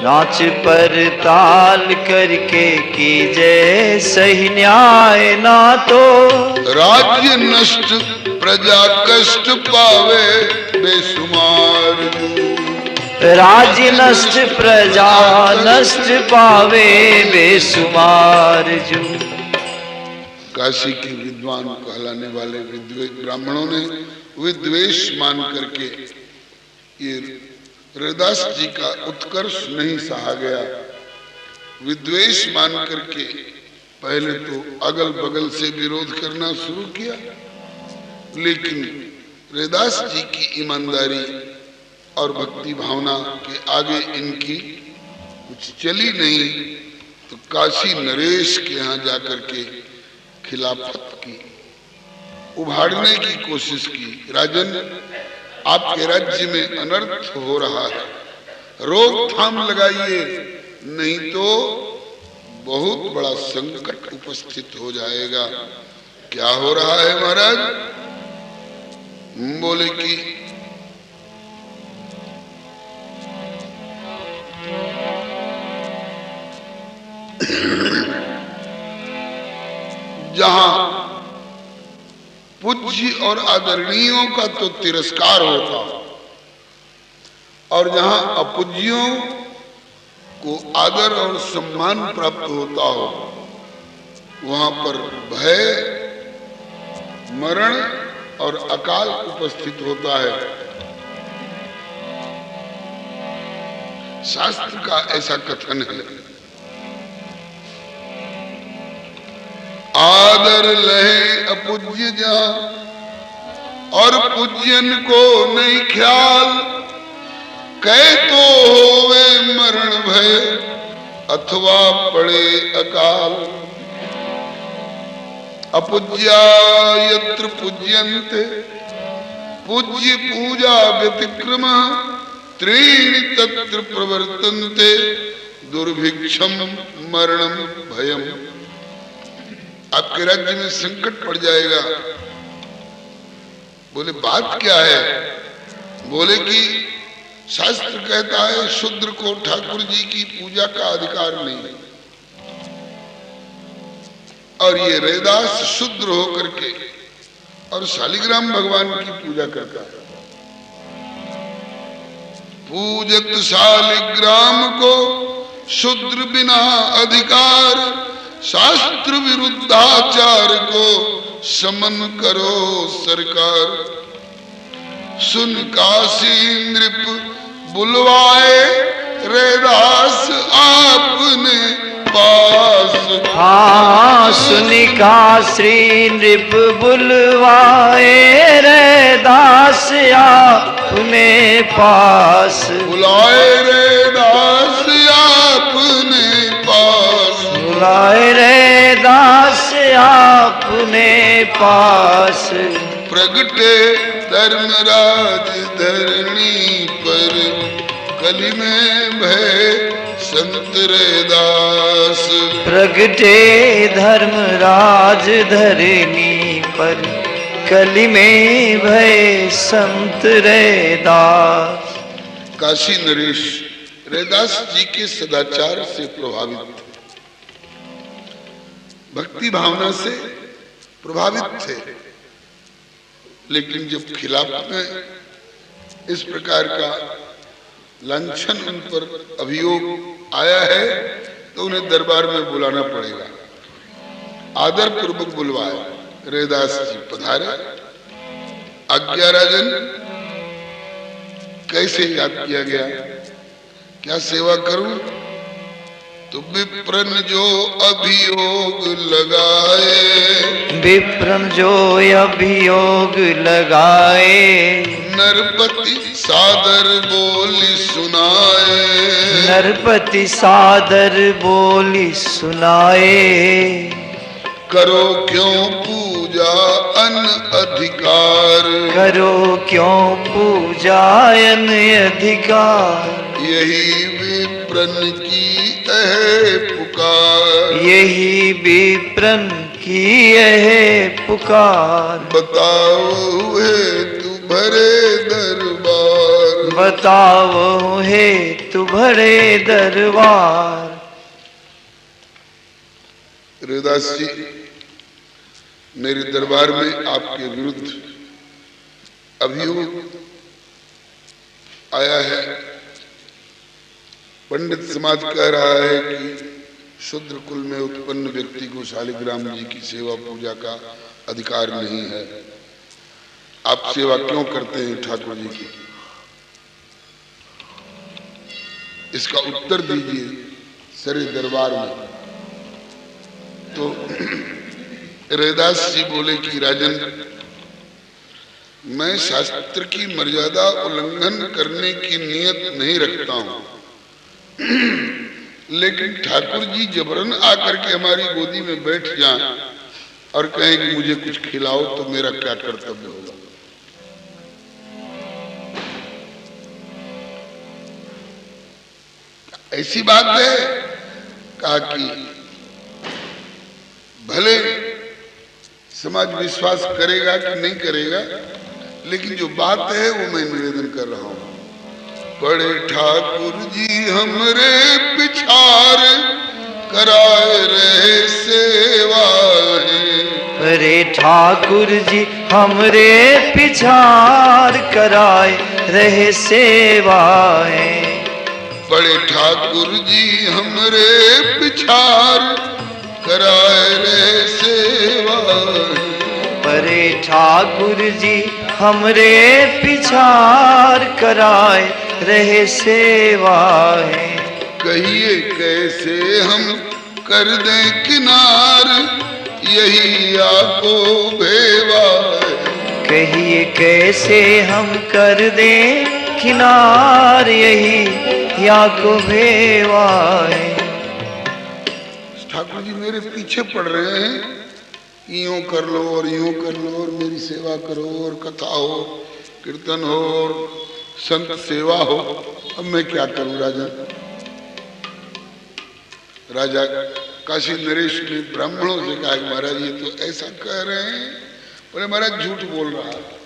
नाच पर ताल करके कीजे सही न्याय, ना तो राज्य नष्ट प्रजा कष्ट पावे बेसुमार। राज्य नष्ट प्रजा नष्ट पावे बेसुमार जू। काशी के विद्वान कहलाने वाले ब्राह्मणों ने विद्वेष मान करके ये रैदास जी का उत्कर्ष नहीं सहा गया। विद्वेष मान करके पहले तो अगल बगल से विरोध करना शुरू किया, लेकिन रैदास जी की ईमानदारी और भक्ति भावना के आगे इनकी कुछ चली नहीं, तो काशी नरेश के यहाँ जाकर के खिलाफत की, उभारने की कोशिश की। राजन, आपके राज्य में अनर्थ हो रहा है, रोकथाम लगाइए, नहीं तो बहुत बड़ा संकट उपस्थित हो जाएगा। क्या हो रहा है महाराज? बोले कि जहां पूज्य और आदरणीयों का तो तिरस्कार होता और जहां अपूज्यों को आदर और सम्मान प्राप्त होता हो, वहां पर भय, मरण और अकाल उपस्थित होता है। शास्त्र का ऐसा कथन है, आदर लहे अपूज्य जहां और पूज्यन को नहीं ख्याल, कह तो होवे मरण भय अथवा पड़े अकाल। अपूज्या यत्र पूज्यन्ते पूज्य पूजा व्यतिक्रम, त्रीणि तत्र प्रवर्तन्ते दुर्भिक्षम मरणम भयम। आपके राज्य में संकट पड़ जाएगा। बोले बात क्या है? बोले कि शास्त्र कहता है शूद्र को ठाकुर जी की पूजा का अधिकार नहीं, और ये रैदास शूद्र होकर के और शालिग्राम भगवान की पूजा करता है। पूजत शालिग्राम को शूद्र बिना अधिकार, शास्त्र विरुद्धाचार को समन करो सरकार। सुन काशी नृप बुलवाए रैदास आपने पास। हाँ, सुनि काशी नृप बुलवाए रैदास आपने पास। बुलाए रैदास आपने पास, बुलाए रैदास आपने पास। प्रगटे धर्मराज धरणी पर, कलि में भय संत रैदास। प्रगटे धर्मराज धरणी पर, कलि में भय संत रैदास। काशी नरेश रैदास जी के सदाचार से प्रभावित थे, भक्ति भावना से प्रभावित थे, लेकिन जब खिलाफ में इस प्रकार का लांछन उन पर अभियोग आया है तो उन्हें दरबार में बुलाना पड़ेगा। आदर पूर्वक बुलवाया, रैदास जी पधारे। आज्ञा राजन, कैसे याद किया गया, क्या सेवा करूं? तो विप्रन जो अभियोग लगाए, विप्रन जो अभियोग लगाए, नरपति सादर बोली सुनाए। नरपति सादर बोली सुनाए। करो क्यों पूजा अन अधिकार, करो क्यों पूजा अन अधिकार। यही विप्रन की है पुकार, यही विप्रन की है पुकार। बताओ है तू भरे दरबार, बताओ हे तु भरे दरबार। रविदास जी, मेरे दरबार में आपके विरुद्ध अभियोग आया है। पंडित समाज कह रहा है कि शूद्र कुल में उत्पन्न व्यक्ति को शालिग्राम जी की सेवा पूजा का अधिकार नहीं है। आप सेवा क्यों करते हैं ठाकुर जी की? इसका उत्तर दीजिए सरे दरबार में। तो रविदास जी बोले कि राजन, मैं शास्त्र की मर्यादा उल्लंघन करने की नियत नहीं रखता हूं, लेकिन ठाकुर जी जबरन आकर के हमारी गोदी में बैठ जाएं और कहें कि मुझे कुछ खिलाओ, तो मेरा क्या कर्तव्य होगा? ऐसी बात है? कहा कि भले समाज विश्वास करेगा कि नहीं करेगा, लेकिन जो बात है वो मैं निवेदन कर रहा हूं। बड़े ठाकुर जी हमरे पिछार कराए रहे सेवा है। बड़े ठाकुर जी हमरे पिछार कराए रहे सेवा है। बड़े ठाकुर जी हमरे पिछार कराए रहे सेवा है। बड़े ठाकुर जी हमरे पिछार कराए रहे सेवा है। कहिए कैसे हम कर दें किनार, यही आपको भेवा है। कहिए कैसे हम कर दें किनार, यही या को भेवा है। ठाकुर जी मेरे पीछे पड़ रहे हैं, यूं कर लो और यूं कर लो और मेरी सेवा करो और कथा हो, कीर्तन हो और संत सेवा हो। अब मैं क्या करूं राजा? राजा काशी नरेश ने ब्राह्मणों से कहा, महाराज ये तो ऐसा कह रहे हैं। बोले महाराज झूठ बोल रहा है।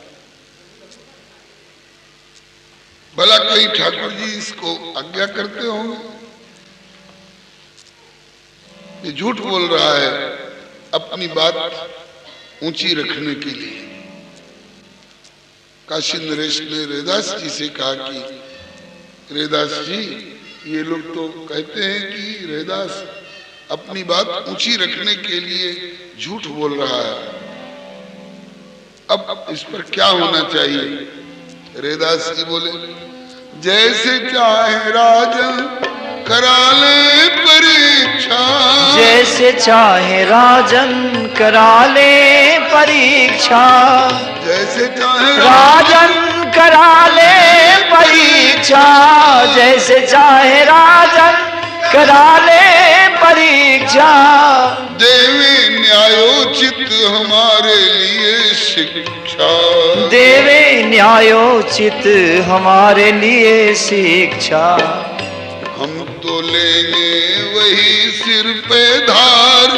भला कहीं ठाकुर जी इसको आज्ञा करते होंगे? ये झूठ बोल रहा है अपनी बात ऊंची रखने के लिए। काशी नरेश ने रविदास जी से कहा कि रविदास जी, ये लोग तो कहते हैं कि रविदास अपनी बात ऊंची रखने के लिए झूठ बोल रहा है, अब इस पर क्या होना चाहिए? रविदास जी बोले, जैसे चाहे राजन करा ले परीक्षा। जैसे चाहे राजन करा ले परीक्षा। जैसे चाहे राजन करा ले परीक्षा। जैसे चाहे राजन करा ले परीक्षा। देवे न्यायोचित हमारे लिए शिक्षा। देवे न्यायोचित हमारे लिए शिक्षा। हम तो लेंगे वही सिर पे धार,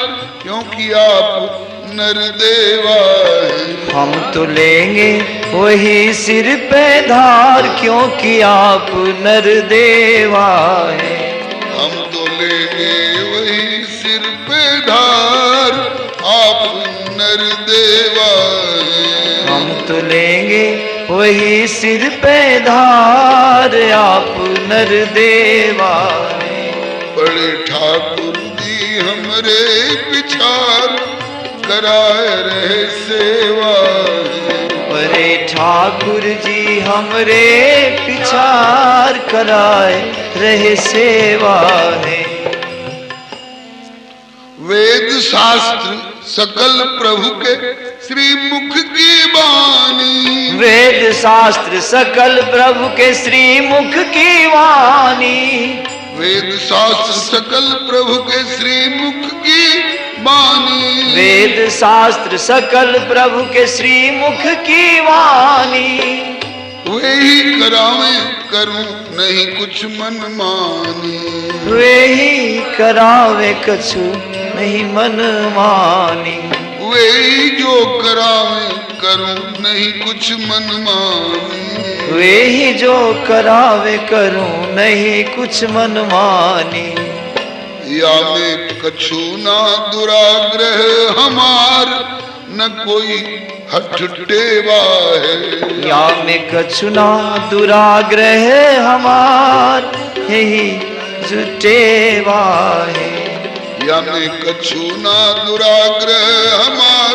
क्योंकि आप नर देवा हैं। हम तो लेंगे वही सिर पे धार, क्योंकि आप नर देवा हैं। हम तो लेंगे वही सिर पे धार, आप नर देवा हैं। हम तो लेंगे वही सिर पे धार, आप नर देवा हैं। बड़े ठाकुर जी हमरे पिछार कराए रहे सेवा है। बड़े ठाकुर जी हमरे पिछार कराए रहे सेवा है। वेद शास्त्र सकल प्रभु के श्री मुख की वाणी। वेद शास्त्र सकल प्रभु के श्री मुख की वाणी। वेद शास्त्र सकल प्रभु के श्री मुख की वाणी। वेद शास्त्र सकल प्रभु के श्री मुख की वाणी। वे ही करावे करूं नहीं कुछ मन मानी। वे ही करावे कछु नहीं मन मानी। वे ही जो करावे करूं नहीं कुछ मन मानी। वे ही जो करावे करूं नहीं कुछ मनमानी। या में कछु ना दुराग्रह हमार न कोई हठ टेवा है। या में कछु ना दुराग्रह हमार यही जुटेवा है। या में कछु ना दुराग्रह हमार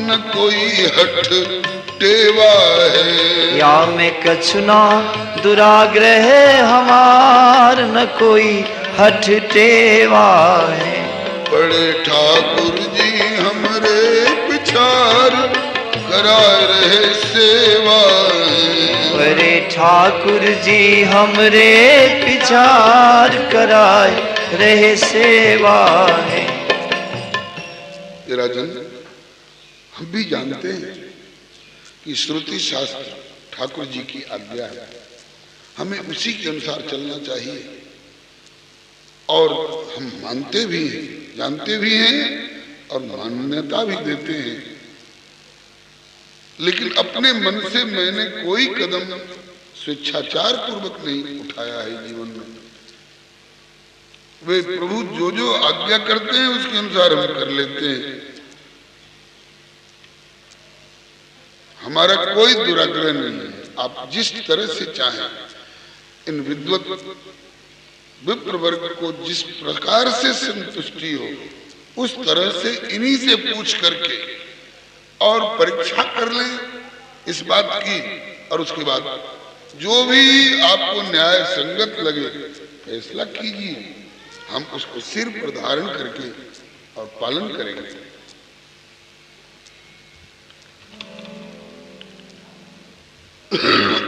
न कोई हठ टेवा है। या में कछु ना दुराग्रह हमार न कोई हठ टेवा है। बड़े ठाकुर जी हमरे पिछार करा रहे सेवा है। बड़े ठाकुर जी हमरे पिछार कराए रहे सेवा है। राजन, हम भी जानते हैं कि श्रुति शास्त्र ठाकुर जी की आज्ञा है, हमें उसी के अनुसार चलना चाहिए और हम मानते भी हैं, जानते भी हैं और मान्यता भी देते हैं। लेकिन अपने मन से मैंने कोई कदम स्वेच्छाचार पूर्वक नहीं उठाया है जीवन में। वे प्रभु जो जो आज्ञा करते हैं उसके अनुसार हम कर लेते हैं। हमारा कोई दुराग्रह नहीं है। आप जिस तरह से चाहें, इन विद्वत विप्र वर्ग को जिस प्रकार से संतुष्टि हो उस तरह से इन्हीं से पूछ करके और परीक्षा कर लें इस बात की, और उसके बाद जो भी आपको न्याय संगत लगे फैसला कीजिए। हम उसको सिर पर धारण करके और पालन करेंगे।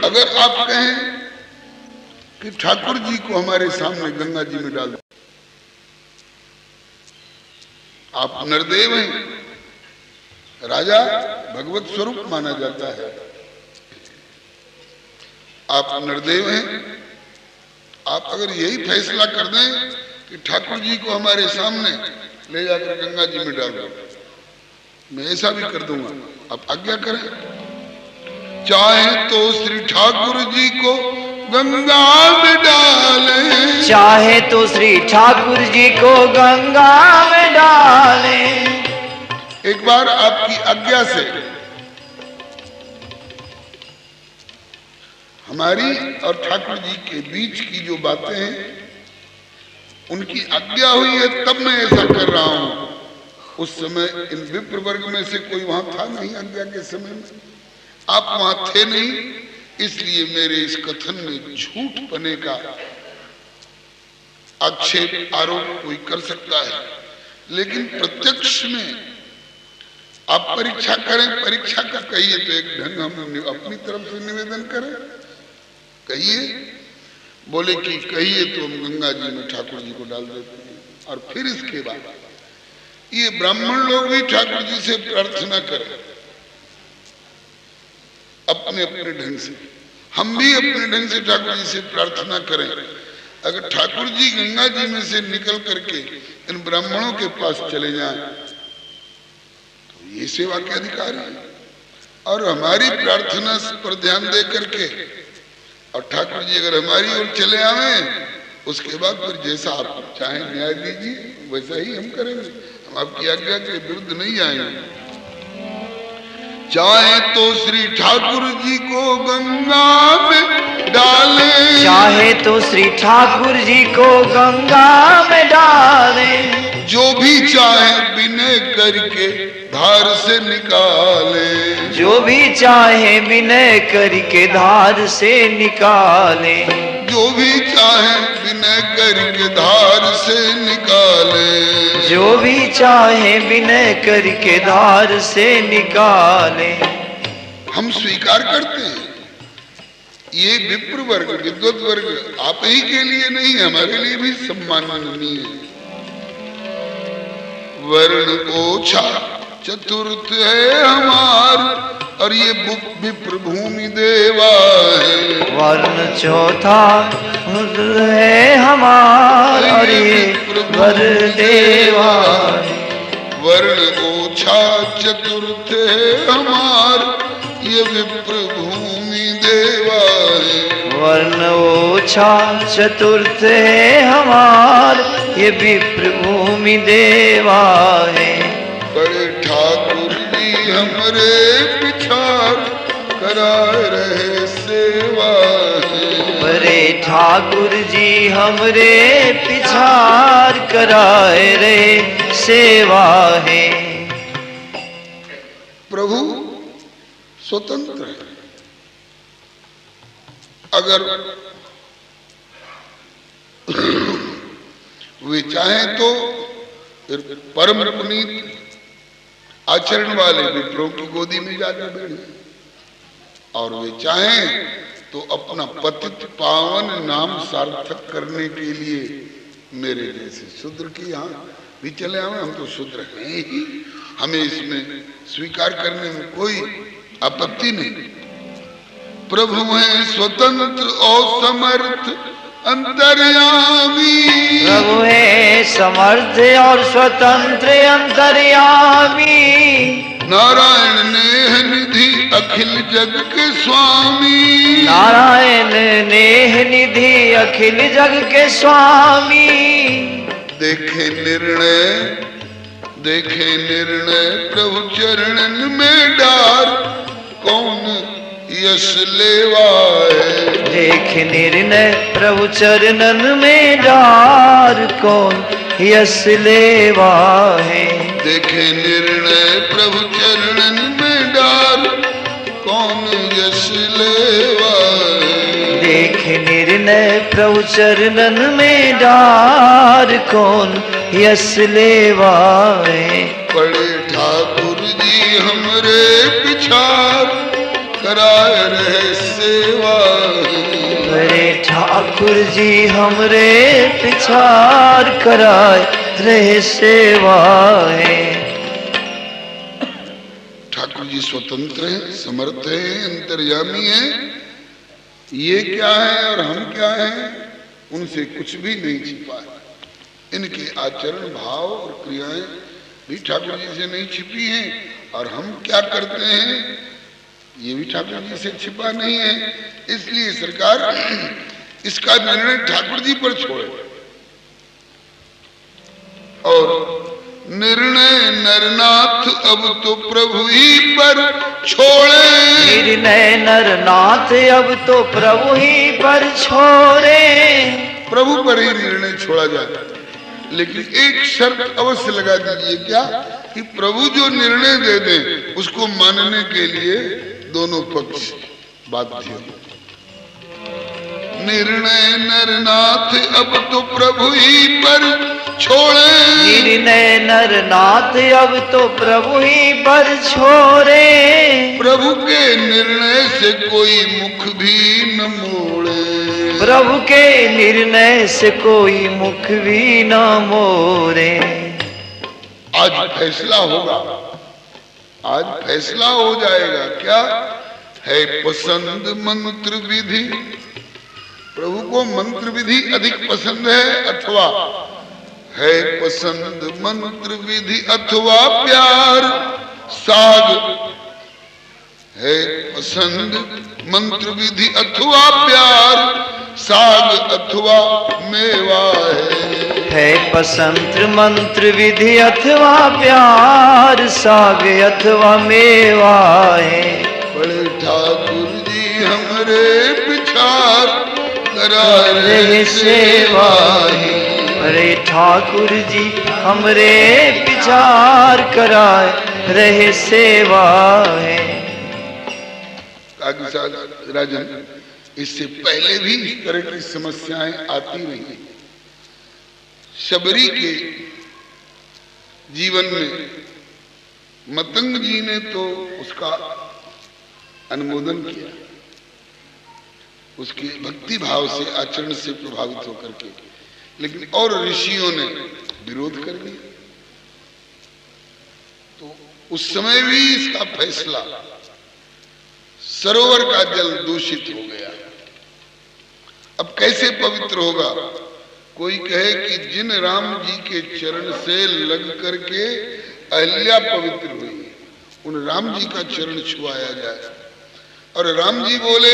अगर आप कहें कि ठाकुर जी को हमारे सामने गंगा जी में डाल दो, आप नरदेव हैं, राजा भगवत स्वरूप माना जाता है। आप नरदेव हैं, आप अगर यही फैसला कर दें कि ठाकुर जी को हमारे सामने ले जाकर गंगा जी में डाल दो, मैं ऐसा भी कर दूंगा, आप आज्ञा करें। चाहे तो श्री ठाकुर जी को गंगा में डालें, चाहे तो श्री ठाकुर जी को गंगा में डालें। एक बार आपकी आज्ञा से हमारी और ठाकुर जी के बीच की जो बातें हैं उनकी आज्ञा हुई है, तब मैं ऐसा कर रहा हूं। उस समय इन विप्र वर्ग में से कोई वहां था नहीं, आज्ञा के समय में आप वहां थे नहीं, इसलिए मेरे इस कथन में झूठ पने का आक्षेप आरोप कोई कर सकता है। लेकिन प्रत्यक्ष में आप परीक्षा करें, परीक्षा का कहिए तो एक ढंग हम अपनी तरफ से निवेदन करें, कहिए, बोले कि कहिए तो हम गंगा जी में ठाकुर जी को डाल देते हैं। और फिर इसके बाद ये ब्राह्मण लोग भी ठाकुर जी से प्रार्थना करें अपने अपने ढंग से, हम भी अपने ढंग से ठाकुर जी से प्रार्थना करें। अगर ठाकुर जी गंगा जी में से निकल करके इन ब्राह्मणों के पास चले जाएं तो ये सेवा के अधिकार है। और हमारी प्रार्थना पर ध्यान दे करके और ठाकुर जी अगर हमारी ओर चले आवे, उसके बाद फिर जैसा आप चाहें न्याय दीजिए, वैसा ही हम करेंगे। हम आपकी आज्ञा के विरुद्ध नहीं आएंगे। चाहे तो श्री ठाकुर जी को गंगा में डालें, चाहे तो श्री ठाकुर जी को गंगा में डालें। जो भी चाहे विनय करके धार से निकाले, जो भी चाहे विनय करके धार से निकाले, जो भी चाहे विनय करके धार से निकाले, जो भी चाहे विनय करके धार से निकाले। हम स्वीकार करते हैं ये विप्र वर्ग विद्वत वर्ग आप ही के लिए नहीं, हमारे लिए भी सम्माननीय है। वर्ण ओछा चतुर्थ है हमार और ये विप्र भूमि देवा है। वर्ण चौथा है हमार और ये वर देवा है। वर्ण ओछा चतुर्थ है हमार ये विप्र भूमि देवा वर्ण ओछा चतुर्थ है हमार, ये विप्र भूमि देवा है। बड़े ठाकुर जी हमरे पिछार कराए रहे सेवा है। बड़े ठाकुर जी हमरे पिछार कराए रहे सेवा है। प्रभु स्वतंत्र है। अगर वे चाहें तो फिर परम पुनीत आचरण वाले विप्रों की गोदी में जाकर बैठे, और वे चाहें तो अपना पतित पावन नाम सार्थक करने के लिए मेरे जैसे शूद्र की यहाँ भी चले आवे। हम तो शूद्र हैं ही, हमें इसमें स्वीकार करने में कोई आपत्ति नहीं। प्रभु है स्वतंत्र और समर्थ अंतर्यामी, प्रभु है समर्थ और स्वतंत्र अंतर्यामी। नारायण नेह निधि अखिल जग के स्वामी, नारायण नेह निधि अखिल जग के स्वामी। देखे निर्णय प्रभु चरणन में डार, कौन यश लेवा है। देख निर्णय प्रभु चरणन में डार, कौन यश लेवा है। देखे निर्णय प्रभु चरणन में डार, कौन यश लेवा है। देख निर्णय प्रभु चरणन में डार, कौन यश लेवा है। बड़े ठाकुर जी हमरे पिछार कराए रहे सेवा। बड़े ठाकुर जी हमरे पिछार कराए रहे सेवा है। ठाकुर जी स्वतंत्र हैं, समर्थ हैं, अंतर्यामी हैं। ये क्या है और हम क्या हैं, उनसे कुछ भी नहीं छिपा है। इनके आचरण भाव और क्रियाएं भी ठाकुर जी से नहीं छिपी हैं, और हम क्या करते हैं ये भी ठाकुर जी से छिपा नहीं है। इसलिए सरकार इसका निर्णय ठाकुर जी पर छोड़े, और निर्णय नरनाथ अब तो प्रभु ही पर छोड़े। निर्णय नरनाथ अब तो प्रभु ही पर छोड़े। प्रभु पर ही निर्णय छोड़ा जाए, लेकिन एक शर्त अवश्य लगा दीजिए, क्या कि प्रभु जो निर्णय दे दें उसको मानने के लिए दोनों पक्ष बाध्य हो। निर्णय नरनाथ अब तो प्रभु ही पर छोड़े। निर्णय नरनाथ अब तो प्रभु ही पर छोड़े। प्रभु के निर्णय से कोई मुख भी न मोड़े। प्रभु के निर्णय से कोई मुख भी न मोड़े। आज फैसला होगा, आज फैसला हो जाएगा। क्या है पसंद मंत्र विधि, प्रभु को मंत्र विधि अधिक पसंद है, अथवा है पसंद मंत्र विधि अथवा प्यार साग। है पसंद मंत्र विधि अथवा प्यार साग अथवा मेवा है पसंद मंत्र विधि अथवा प्यार साग अथवा मेवा है। बड़े ठाकुर जी हमरे पिछार करा रहे सेवा है। बड़े ठाकुर जी हमरे पिछार कराए रहे सेवा है। राजन, इससे पहले भी इस तरह की समस्याएं आती रही। शबरी के जीवन में मतंग जी ने तो उसका अनुमोदन किया, उसके भक्ति भाव से, आचरण से प्रभावित होकर के, लेकिन और ऋषियों ने विरोध कर दिया। तो उस समय भी इसका फैसला, सरोवर का जल दूषित हो गया। अब कैसे पवित्र होगा? कोई कहे कि जिन राम जी के चरण से लग करके अहल्या पवित्र हुई, उन राम जी का चरण छुआया जाए। और राम जी बोले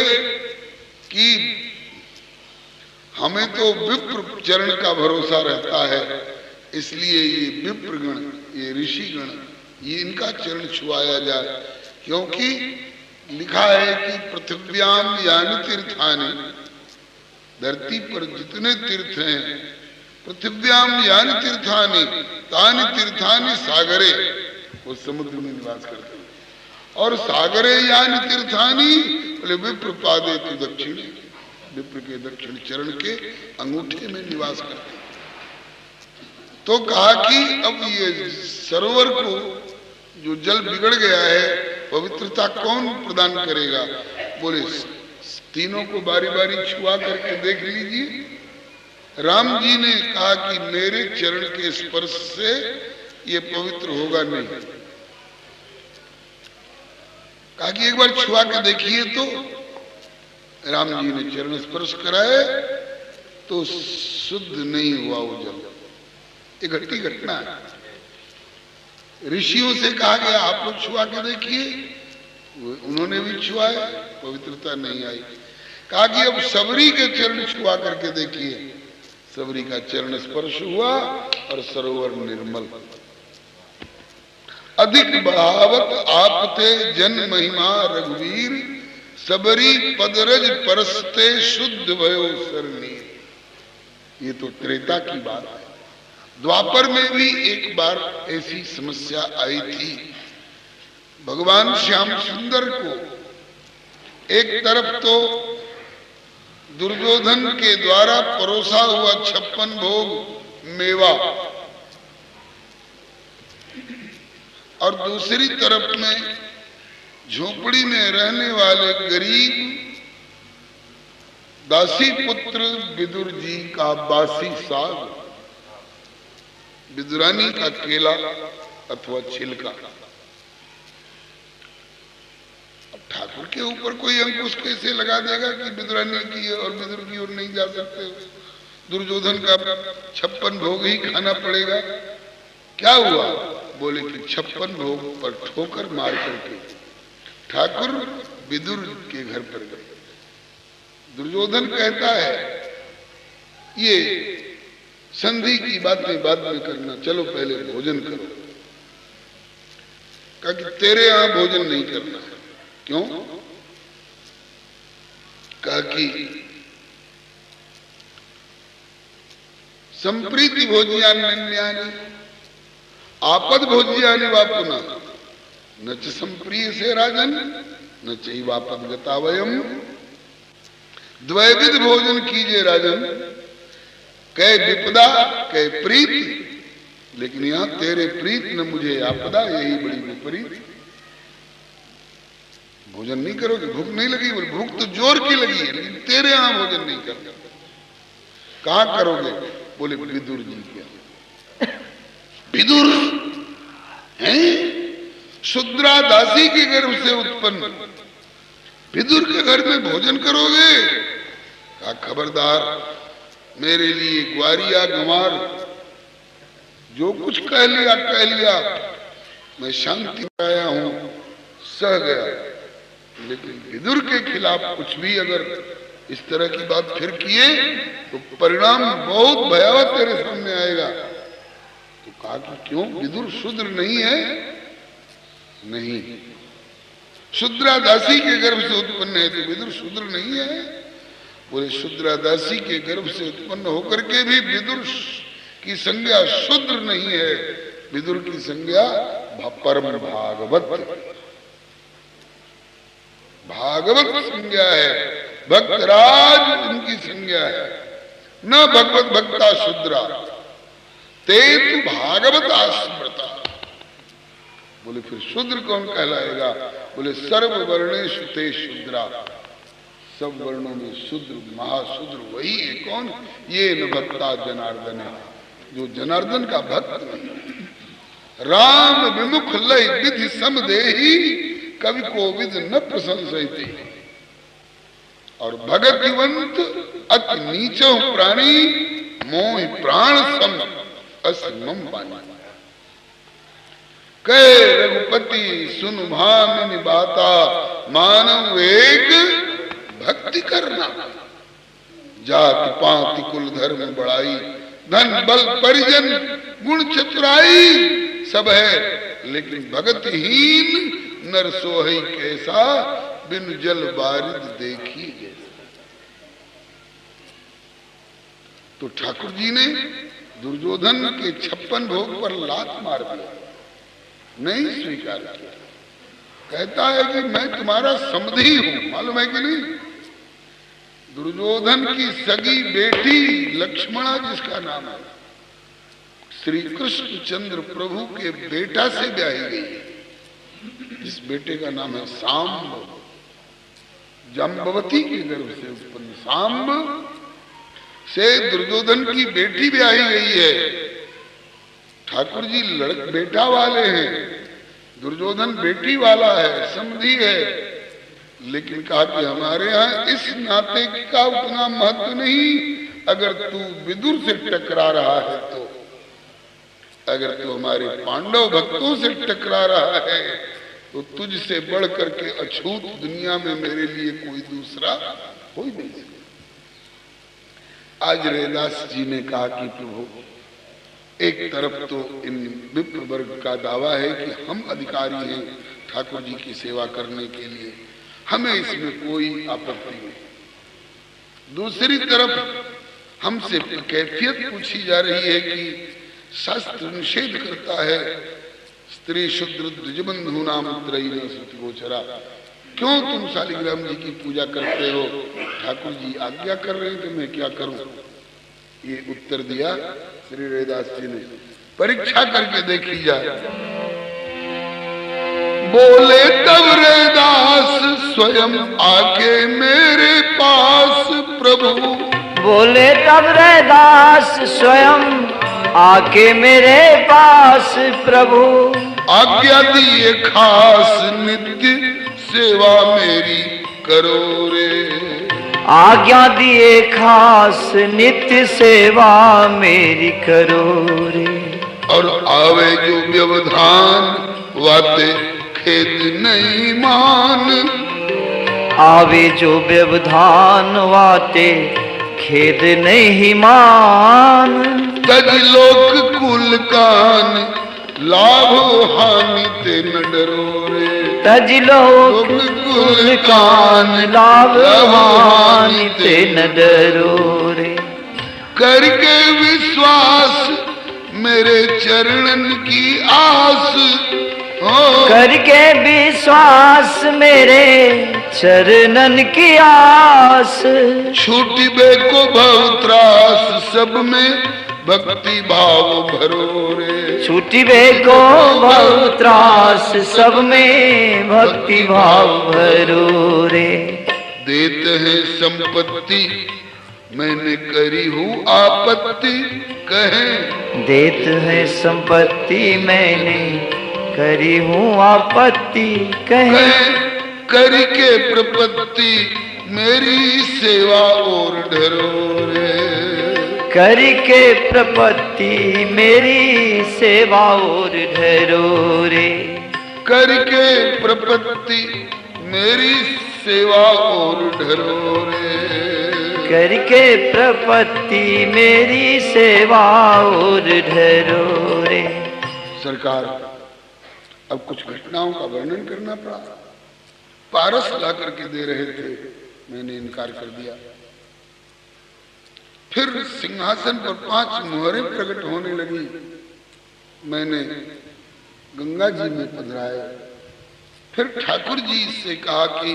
कि हमें तो विप्र चरण का भरोसा रहता है, इसलिए ये विप्रगण, ये ऋषिगण, ये इनका चरण छुआया जाए। क्योंकि लिखा है कि पृथ्व्याम यानि तीर्थानि, धरती पर जितने तीर्थ हैं, पृथ्व्याम यानि तीर्थानि तानि तीर्थानि सागरे, वो समुद्र में निवास करते हैं। और सागरे यानि तीर्थानि, बोले विप्र पादे तु दक्षिण, विप्र के दक्षिण चरण के अंगूठे में निवास करते हैं। तो कहा कि अब ये सरोवर को जो जल बिगड़ गया है, पवित्रता कौन प्रदान करेगा? बोले तीनों को बारी बारी छुआ करके देख लीजिए। राम जी ने कहा कि मेरे चरण के स्पर्श से ये पवित्र होगा नहीं। कहा कि एक बार छुआ के देखिए। तो राम जी ने चरण स्पर्श कराए तो शुद्ध नहीं हुआ वो जल। ये घटी घटना है। ऋषियों से कहा गया आप लोग छुआ के देखिए, उन्होंने भी छुआए, पवित्रता नहीं आई। कहा कि अब सबरी के चरण छुआ करके देखिए। सबरी का चरण स्पर्श हुआ और सरोवर निर्मल। अधिक बहावत आप थे जन महिमा रघुवीर, सबरी पदरज परसते शुद्ध भयो सरनीर। ये तो त्रेता की बात है। द्वापर में भी एक बार ऐसी समस्या आई थी। भगवान श्याम सुंदर को एक तरफ तो दुर्योधन के द्वारा परोसा हुआ 56 भोग मेवा, और दूसरी तरफ में झोपड़ी में रहने वाले गरीब दासी पुत्र विदुर जी का बासी साग, विदुरानी का केला अथवा छिलका। अब ठाकुर के ऊपर कोई अंकुश कैसे लगा देगा कि विदुरानी की और विदुर की ओर नहीं जा सकते? दुर्योधन का 56 भोग ही खाना पड़ेगा। क्या हुआ? बोले कि 56 भोग पर ठोकर मार करके ठाकुर विदुर के घर पर गए। दुर्योधन कहता है ये संधि की बातें बाद में करना, चलो पहले भोजन करो। कहा कि तेरे यहां भोजन नहीं करना है। क्यों? कहा कि संप्रीति भोज्यान्यानि आपद भोज्यानि वा पुनः न च संप्रिय से राजन न चैवापद गता वयम। द्वैविध भोजन कीजिए राजन, कै विपदा कै प्रीति, लेकिन यहां तेरे प्रीत न मुझे आपदा, यही बड़ी विपरीत। भोजन नहीं करोगे, भूख नहीं लगी? बोले भूख तो जोर की लगी है, लेकिन तेरे यहां भोजन नहीं करोगे। कहां करोगे? बोले विदुर जी के। विदुर हैं शुद्रा दासी के गर्भ से उत्पन्न, विदुर के घर में भोजन करोगे? कहा खबरदार, मेरे लिए ग्वारिया गंवार जो कुछ कह लिया, मैं शांति में आया हूं, सह गया। लेकिन विदुर के खिलाफ कुछ भी अगर इस तरह की बात फिर किए तो परिणाम बहुत भयावह तेरे सामने आएगा। तो कहा कि क्यों? विदुर शूद्र नहीं है? नहीं, शूद्रा दासी के गर्भ से उत्पन्न है, तो विदुर शूद्र नहीं है? बोले शूद्रा दासी के गर्भ से उत्पन्न होकर के भी विदुर की संज्ञा शूद्र नहीं है, विदुर की संज्ञा परम भागवत संज्ञा है, भक्तराज उनकी संज्ञा है। न भगवत भक्ता शूद्रा ते तु भागवत आस्मृता। बोले फिर शूद्र कौन कहलाएगा? बोले सर्व वर्णेषु ते शूद्रा, सब वर्णों में शूद्र महाशूद्र वही है। कौन? ये न भक्ता जनार्दन है, जो जनार्दन का भक्त नहीं। राम विमुख लय विधि समदेही, कवि को विद न प्रशंसयति। और भगतिवंत अति नीचो प्राणी, मोह प्राण सम असमम पानी। कह रघुपति सुन भामिनी बाता, मानव एक भक्ति करना। जाति पाति कुल धर्म बड़ाई, धन बल परिजन गुण चतुराई सब है, लेकिन भगतहीन नर सोहई कैसा, बिन जल बारिद देखी जैसा। तो ठाकुर जी ने दुर्योधन के 56 भोग पर लात मार दिया, नहीं स्वीकार किया। कहता है कि मैं तुम्हारा समधी हूं, मालूम है कि नहीं। दुर्योधन की सगी बेटी लक्ष्मणा जिसका नाम है, श्री कृष्ण चंद्र प्रभु के बेटा से ब्याही गई है, जिस बेटे का नाम है सांब, जाम्बवती के गर्भ से उत्पन्न सांब से दुर्योधन की बेटी ब्याही गई है। ठाकुर जी बेटा वाले हैं, दुर्योधन बेटी वाला है, समधी है, लेकिन कहा कि हमारे यहाँ इस नाते का उतना महत्व नहीं। अगर तू विदुर से टकरा रहा है तो, अगर तू हमारे पांडव भक्तों से टकरा रहा है तो तुझसे बढ़ करके अछूत दुनिया में मेरे लिए कोई दूसरा हो ही नहीं। आज रैदास जी ने कहा कि प्रभु, एक तरफ तो इन विप्र वर्ग का दावा है कि हम अधिकारी हैं ठाकुर जी की सेवा करने के लिए, हमें इसमें कोई आपत्ति नहीं। दूसरी तरफ हमसे कैफियत पूछी जा रही है कि शास्त्र निषेध करता है स्त्री शूद्र द्विजबंधु नाम त्रयी गोचरा, क्यों तुम शालिग्राम जी की पूजा करते हो? ठाकुर जी आज्ञा कर रहे हैं तो मैं क्या करूं? ये उत्तर दिया श्री रैदास जी ने। परीक्षा करके देखी जाए। बोले तब रैदास स्वयं आके मेरे पास प्रभु, बोले तब रैदास स्वयं आके मेरे पास प्रभु, आज्ञा दिए खास नित्य सेवा मेरी करो रे, आज्ञा दिए खास नित्य सेवा मेरी करो रे। और आवे जो व्यवधान वाते खेद नहीं मान, आवे जो व्यवधान वाते खेद नहीं मान, तज लोक कुल कान लाभ हानि ते न डरो रे, तज लोक कुल कान लाभ हानि ते न डरो रे। करके विश्वास मेरे चरणन की आस, करके विश्वास मेरे चरणन की आस, छूटिबे को भव त्रास सब में भक्ति भाव भरो रे, छूटिबे को भव त्रास सब में भक्ति भाव भरो रे। देते हैं संपत्ति मैंने करी हूँ आपत्ति कहें, देत है संपत्ति मैंने करी हूँ आपत्ति कहे, करी के प्रपत्ति मेरी सेवा और डरो रे, करी के प्रपत्ति मेरी सेवा और डरो रे, करके प्रपत्ति मेरी सेवा और डरो रे, करके प्रपत्ति मेरी सेवा और डरो रे। सरकार अब कुछ घटनाओं का वर्णन करना पड़ा। पारस ला करके दे रहे थे, मैंने इनकार कर दिया। फिर सिंहासन पर 5 मुहरें प्रकट होने लगी, मैंने गंगा जी में पधराए। फिर ठाकुर जी से कहा कि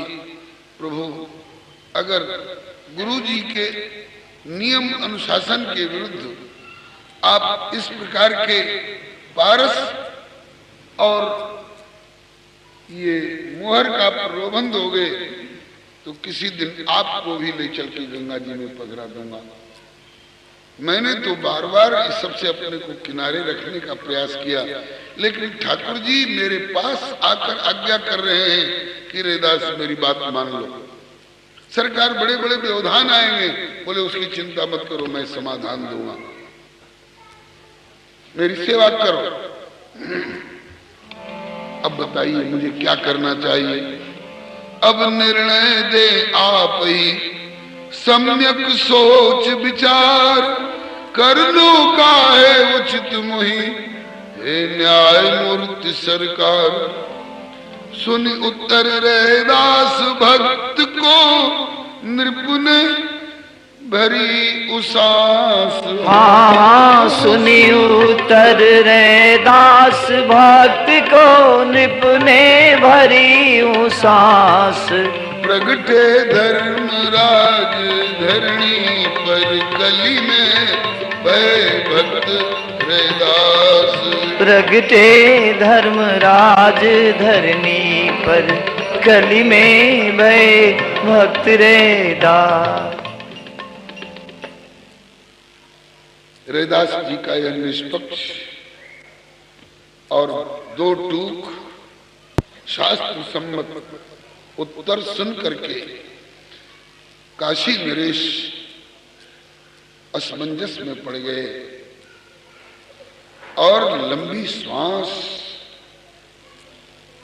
प्रभु, अगर गुरु जी के नियम अनुशासन के विरुद्ध आप इस प्रकार के पारस और ये मुहर का प्रलोभन दोगे तो किसी दिन आपको भी ले चल के गंगा जी में पधरा दूंगा। मैंने तो बार बार इस सबसे अपने को किनारे रखने का प्रयास किया, लेकिन ठाकुर जी मेरे पास आकर आज्ञा कर रहे हैं कि रैदास मेरी बात मान लो। सरकार बड़े बड़े व्यवधान आएंगे, बोले उसकी चिंता मत करो, मैं समाधान दूंगा, मेरी सेवा करो। अब बताइए मुझे क्या करना चाहिए? अब निर्णय दे आप ही सम्यक सोच विचार कर लो काहे उचित मुहि, हे न्याय मूर्ति सरकार। सुन उत्तर रैदास भक्त को, नृपुन भरी उसास। हाँ सुनी उत्तर रैदास भक्त को, नृपुने भरी उसास। प्रगटे धर्मराज धरणी पर, कली में भय भक्त रैदास। प्रगटे धर्मराज धरणी पर, कली में भय भक्त रैदास। रैदास जी का यह निष्पक्ष और दो टूक शास्त्र सम्मत उत्तर सुन करके काशी नरेश असमंजस में पड़ गए और लंबी श्वास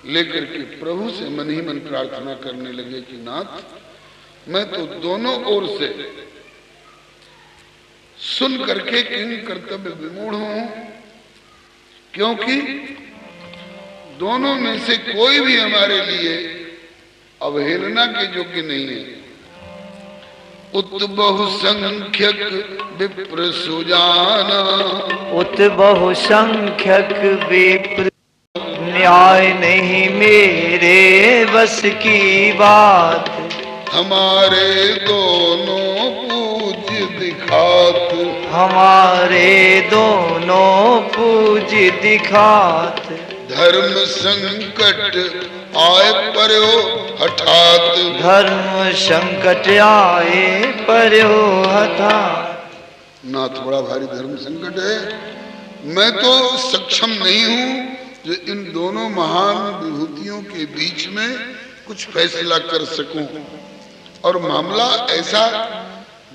लेकर के प्रभु से मन ही मन प्रार्थना करने लगे कि नाथ, मैं तो दोनों ओर से सुन करके किंग कर्तव्य विमूढ़ हूं, क्योंकि दोनों में से कोई भी हमारे लिए अवहेलना के योग्य नहीं है। उत बहुसंख्यक विप्र सुजाना, उत बहुसंख्यक विप्र न्याय नहीं मेरे बस की बात। हमारे दोनों पूज्य दिखात, हमारे दोनों पूज्य दिखात। धर्म संकट आए पर्यो हठात, धर्म संकट आए पर्यो हठात। नाथ बड़ा भारी धर्म संकट है, मैं तो सक्षम नहीं हूं जो इन दोनों महान विभूतियों के बीच में कुछ फैसला कर सकूं, और मामला ऐसा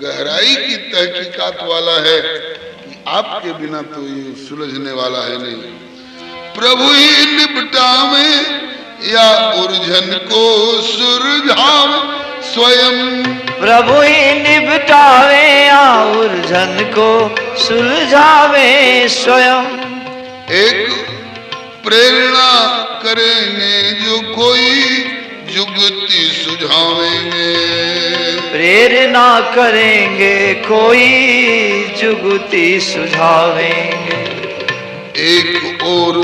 गहराई की तहकीकात वाला है कि आपके बिना तो ये सुलझने वाला है नहीं। प्रभु ही निपटावे या उलझन को सुलझावे स्वयं, प्रभु ही निपटावे या उलझन को सुलझावे स्वयं। एक प्रेरणा करेंगे जो कोई जुगति सुझावेंगे, प्रेरणा करेंगे कोई जुगति सुझावेंगे। एक और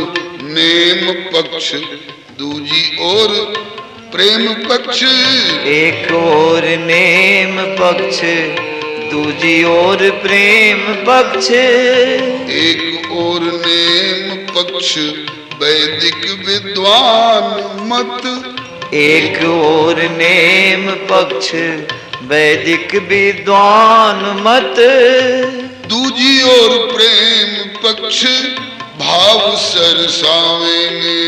नेम पक्ष, दूजी ओर प्रेम पक्ष। एक और नेम पक्ष, दूजी ओर प्रेम पक्ष। एक और नेम पक्ष वैदिक विद्वान मत, एक और नेम पक्ष वैदिक विद्वान मत। दूजी ओर प्रेम पक्ष भाव सरसावेंगे,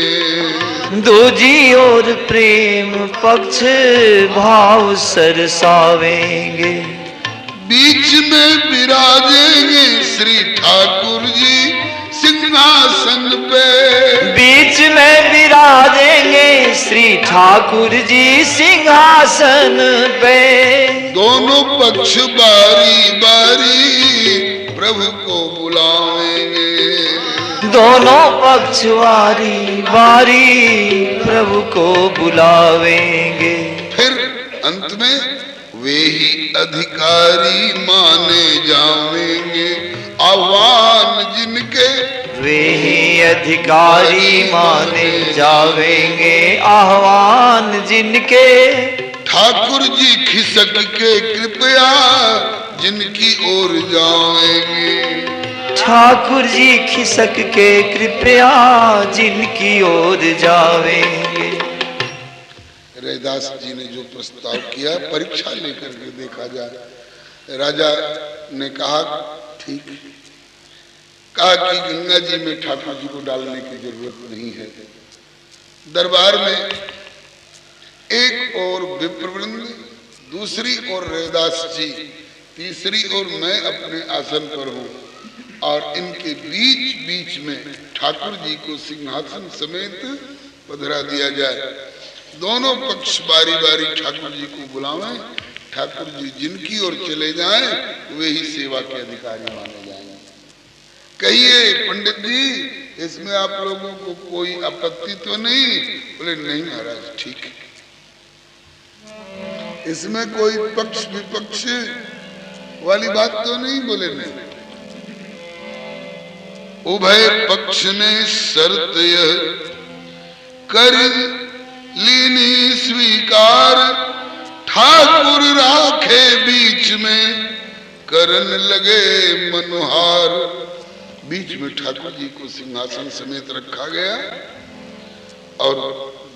दूजी ओर प्रेम पक्ष भाव सरसावेंगे। बीच में विराजेंगे श्री ठाकुर जी सिंहासन पे, बीच में विराजेंगे श्री ठाकुर जी सिंहासन पे। दोनों पक्ष बारी बारी प्रभु को बुलावेंगे, दोनों पक्ष बारी बारी प्रभु को बुलावेंगे। फिर अंत में वे ही अधिकारी माने जावेंगे, आह्वान जिनके वे ही अधिकारी माने जावेंगे, आह्वान जिनके। ठाकुर जी खिसक के कृपया जिनकी ओर जावेंगे, ठाकुर जी खिसक के कृपया जिनकी ओर जावेंगे। रैदास जी ने जो प्रस्ताव किया, परीक्षा लेकर के देखा जाए। राजा ने कहा ठीक, कहा कि गंगा जी में ठाकुर जी को डालने की जरूरत नहीं है। दरबार में एक और विप्रवृंद, दूसरी ओर रैदास जी, तीसरी ओर मैं अपने आसन पर हूँ, और इनके बीच बीच में ठाकुर जी को सिंहासन समेत पधरा दिया जाए। दोनों पक्ष बारी बारी ठाकुर जी को बुलावें, ठाकुर जी जिनकी ओर चले जाएं वे ही सेवा के अधिकारी माने जाएंगे। कहिए पंडित जी इसमें आप लोगों को कोई आपत्ति तो नहीं? बोले नहीं महाराज ठीक है, इसमें कोई पक्ष विपक्ष वाली बात तो नहीं? बोले नहीं। उभय पक्ष ने शर्त यह कर लीनी स्वीकार, ठाकुर राखे बीच में करन लगे मनोहार। बीच में ठाकुर जी को सिंहासन समेत रखा गया और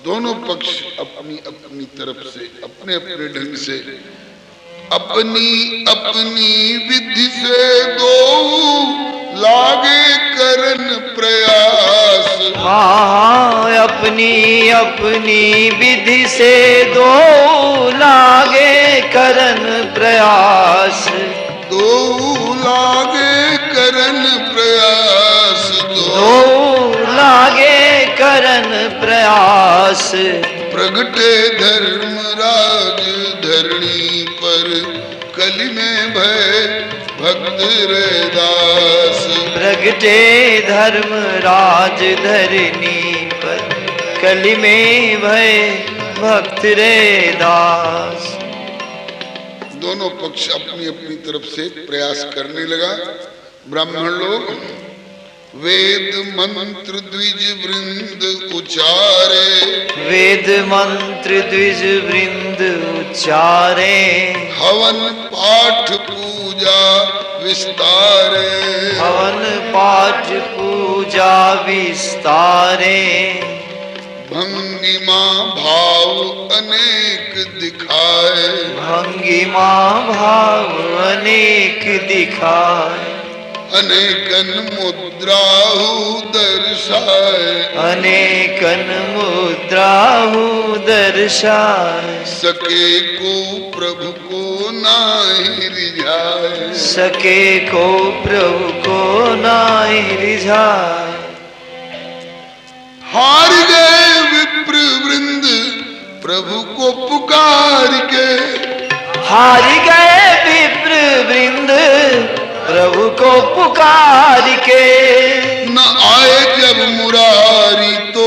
दोनों पक्ष अपनी अपनी तरफ से अपने अपने ढंग से अपनी अपनी विधि से दो लागे करन प्रयास। हाँ अपनी अपनी विधि से दो लागे करन प्रयास। दो लागे करन प्रयास। दो लागे करन प्रयास। प्रगटे धर्मराज धरणी पर कलि में भय भक्त रैदास। प्रगटे धर्मराज धरणी पर कलि में भय भक्त रैदास। दोनों पक्ष अपनी अपनी तरफ से प्रयास करने लगा। ब्राह्मण लोग वेद मंत्र द्विज वृंद उचारे। वेद मंत्र द्विज वृंद उचारे। हवन पाठ पूजा विस्तारे। हवन पाठ पूजा विस्तारे। भंगिमा भाव अनेक दिखाए। भंगिमा भाव अनेक दिखाए। अनेकन मुद्राहु दर्शाए। अनेकन मुद्राहु दर्शाए। सके को प्रभु को नाही रिझाए। सके को प्रभु को नाही रिझाए। हार गए विप्र वृंद प्रभु को पुकार के। हार गए विप्र वृंद प्रभु को पुकार के। न आए जब मुरारी तो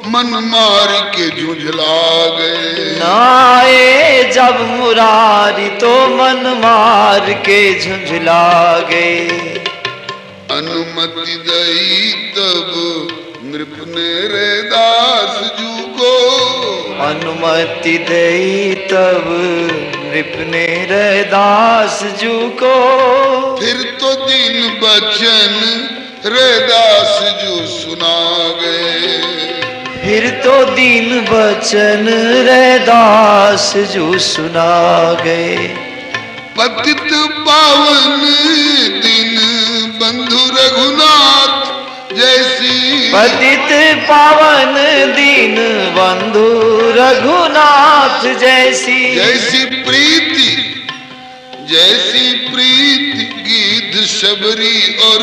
मन मार के झुंझला गए। न आए जब मुरारी तो मन मार के झुंझला गए। अनुमति दई तब नृप ने रैदास जू को। अनुमति दई तब नृप ने रैदास जू को। फिर तो दिन बचन रैदास जू सुना गए। फिर तो दिन बचन रैदास जू सुना गए। पतित पावन दिन बंधु रघुनाथ जैसी। पतित पावन दिन बंधु रघुनाथ जैसी। जैसी प्रीति गीत शबरी और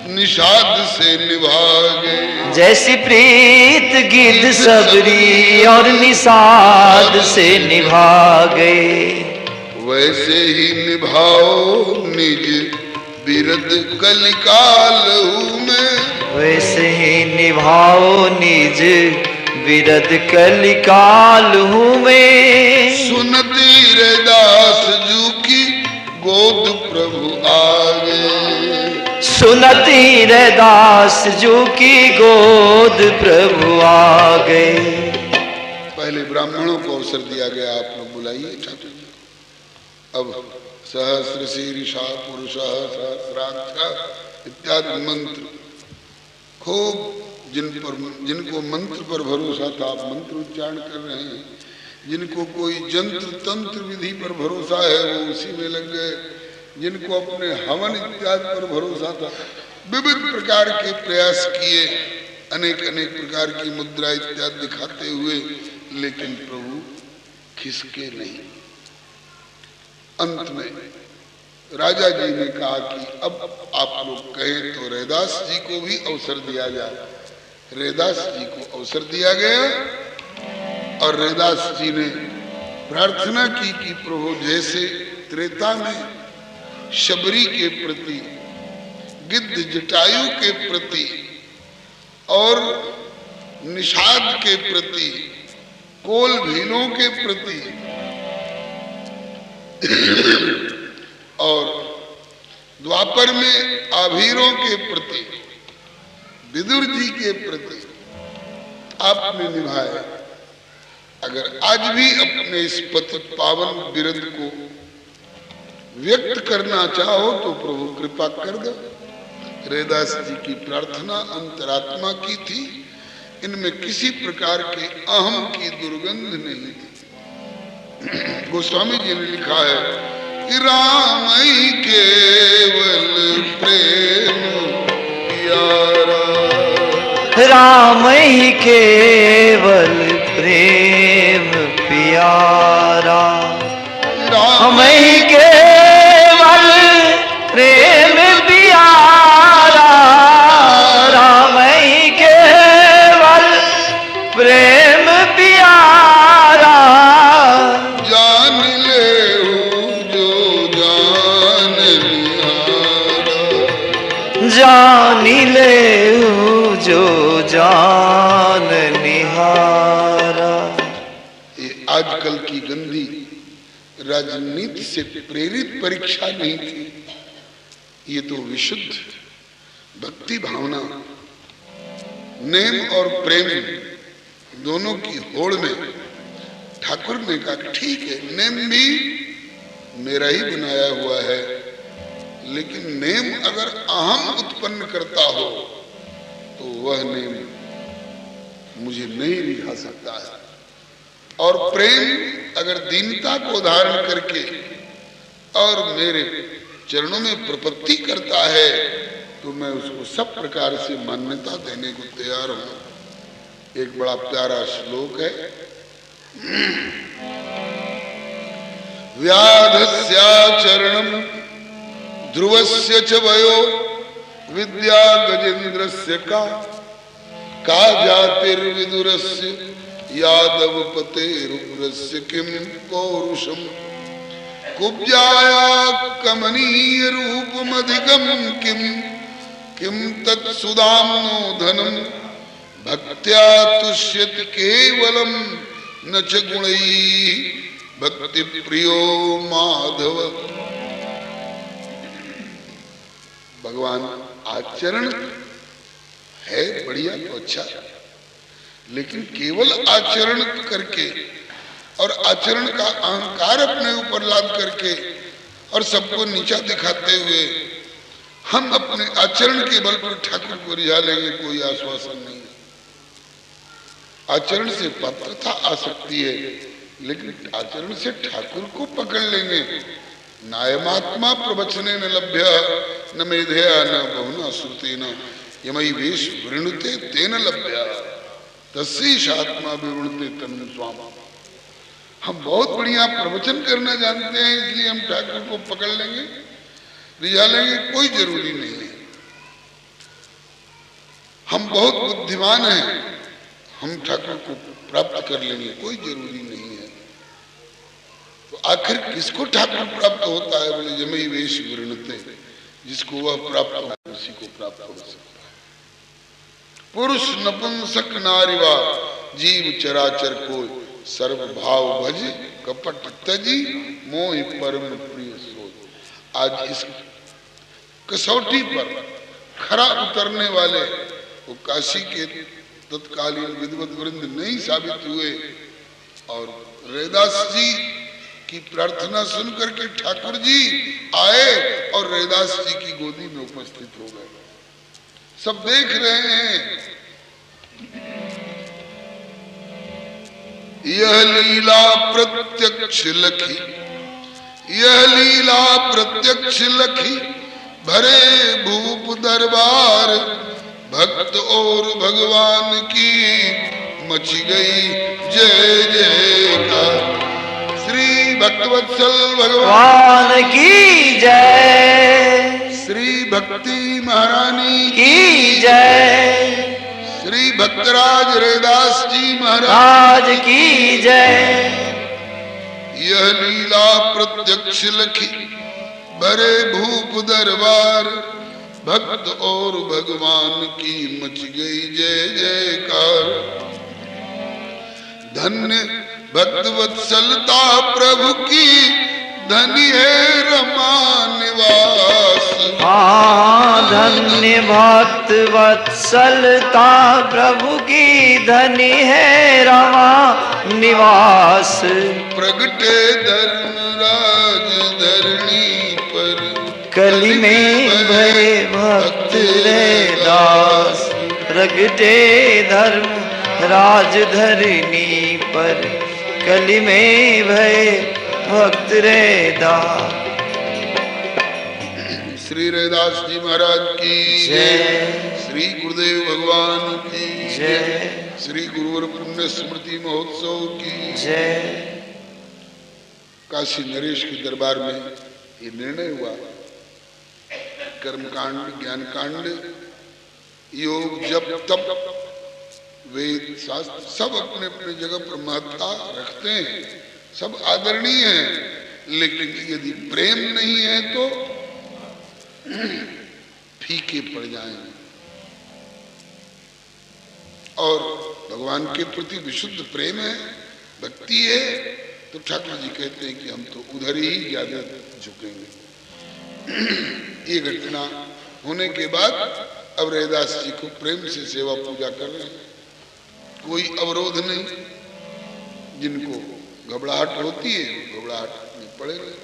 निषाद से निभा गए। जैसी प्रीत गिद्ध सबरी और निषाद से निभा गए। वैसे ही निभाओ निज बिरद कलिकाल में। वैसे ही निभाओ निज बिरद कलिकाल में। सुनती रैदास जू की गोद प्रभु आगे। सुनती रैदास जू की गोद प्रभु आ गए। पहले ब्राह्मणों को अवसर दिया गया, आप लोग बुलाइए ठाकुर जी। अब सहस्र शीर्षा पुरुष सहस्राक्ष इत्यादि मंत्र खूब जिनको मंत्र पर भरोसा था आप मंत्र उच्चारण कर रहे हैं। जिनको कोई जंत्र तंत्र विधि पर भरोसा है वो उसी में लग गए। जिनको अपने हवन इत्यादि पर भरोसा था विविध प्रकार के प्रयास किए। अनेक अनेक प्रकार की मुद्रा इत्यादि दिखाते हुए, लेकिन प्रभु खिसके नहीं। अंत में राजा जी ने कहा कि अब आप लोग कहें तो रैदास जी को भी अवसर दिया जाए। रैदास जी को अवसर दिया गया और रैदास जी ने प्रार्थना की कि प्रभु जैसे त्रेता में शबरी के प्रति, गिद्ध जटायु के प्रति और निषाद के प्रति, कोल भीलों के प्रति और द्वापर में आभीरों के प्रति, विदुर जी के प्रति आपने निभाया, अगर आज भी अपने इस पतित पावन बिरद को व्यक्त करना चाहो तो प्रभु कृपा कर दो। रैदास जी की प्रार्थना अंतरात्मा की थी, इनमें किसी प्रकार के अहम की दुर्गंध नहीं थी। गोस्वामी जी ने लिखा है कि राम ही केवल प्रेम प्यारा, राम ही केवल प्रेम प्यारा, राम ही केवल प्रेम प्यारा, राम ही केवल प्रेम प्यारा, जान ले जो जान निहारा, जान ले जो जान निहारा। ये आजकल की गंदी राजनीति से प्रेरित परीक्षा नहीं थी, ये तो विशुद्ध भक्ति भावना, नेम और प्रेम दोनों की होड़ में ठाकुर ने कहा ठीक है, नेम भी मेरा ही बनाया हुआ है, लेकिन नेम अगर अहम उत्पन्न करता हो तो वह नेम मुझे नहीं रिझा सकता है, और प्रेम अगर दीनता को धारण करके और मेरे चरणों में प्रपत्ति करता है तो मैं उसको सब प्रकार से मान्यता देने को तैयार हूं। एक बड़ा प्यारा श्लोक है, व्याधस्याचरणं ध्रुवस्य च वयो विद्या गजेन्द्रस्य का जातिर्विदुरस्य यादव पतेरुग्रस्य किम पौरुषम कुब्जाया कमनीय रूपमधिकम किम किम तत्सुदाम्नो धनम भक्त्या तुष्यति केवलम न च गुणैः भक्ति प्रियो माधव। भगवान आचरण है बढ़िया तो अच्छा, लेकिन केवल आचरण करके और आचरण का अहंकार अपने ऊपर लाद करके और सबको नीचा दिखाते हुए हम अपने आचरण के बल पर ठाकुर को रिझा लेंगे, कोई आश्वासन नहीं। आचरण से पात्रता आ सकती है, लेकिन आचरण से ठाकुर को पकड़ लेंगे। नायमात्मा प्रवचने न लभ्य न मेधया न बहुना श्रुतेन यमई वेश वृणुते तेन लभ्य तस्वीश आत्मा विवृणते तन्न स्वाम। हम बहुत बढ़िया प्रवचन करना जानते हैं, इसलिए हम ठाकुर को पकड़ लेंगे, रिझा लेंगे, कोई जरूरी नहीं है। हम बहुत बुद्धिमान हैं, हम ठाकुर को प्राप्त कर लेंगे, कोई जरूरी नहीं है। तो आखिर किसको ठाकुर प्राप्त होता है? बोले जमई वेश वृणते, जिसको वह प्राप्त हो उसी को प्राप्त हो सकता है। पुरुष नपुंसक नारीवा जीव चराचर को सर्व भाव भज कपट तजी मोह परम प्रिय सोच। आज इस कसौटी पर खरा उतरने वाले वो काशी के तत्कालीन विद्वत वृंद नहीं साबित हुए, और रैदास जी की प्रार्थना सुनकर के ठाकुर जी आए और रैदास जी की गोदी में उपस्थित हो गए। सब देख रहे हैं, यह लीला प्रत्यक्ष लखी, यह लीला प्रत्यक्ष लखी, भरे भूप दरबार, भक्त और भगवान की मची गई जय जयकार। श्री भक्तवत्सल भगवान की जय, श्री भक्ति महारानी की जय, श्री भक्तराज रैदास जी महाराज की जय। यह लीला प्रत्यक्ष लखी बरे भूप दरबार, भक्त और भगवान की मच गई जय जयकार। धन्य भक्त वत्सलता प्रभु की, धनी है रमा निवास। हाँ धन्य भक्त वत्सलता प्रभु की, धनी है रमा निवास। प्रगटे धर्मराज धरणी पर, कली में भय भक्त रैदास। प्रगटे धर्म राज धरणी पर, कली में भय भक्त रैदास। श्री रैदास जी महाराज की जय। श्री गुरुदेव भगवान की जय। श्री गुरुवर पुण्य स्मृति महोत्सव की जय। काशी नरेश के दरबार में ये निर्णय हुआ, कर्मकांड, ज्ञान कांड, योग, जप, तप, वेद, शास्त्र सब अपने अपने जगह पर महत्ता रखते हैं, सब आदरणीय हैं, लेकिन यदि प्रेम नहीं है तो फीके पड़ जाएंगे। और भगवान के प्रति विशुद्ध प्रेम है, भक्ति है, तो ठाकुर जी कहते हैं कि हम तो उधर ही ज्यादा झुकेंगे। ये घटना होने के बाद अब रैदास जी को प्रेम से सेवा पूजा कर रहे हैं, कोई अवरोध नहीं। जिनको घबराहट होती है घबराहट में पड़े रहे।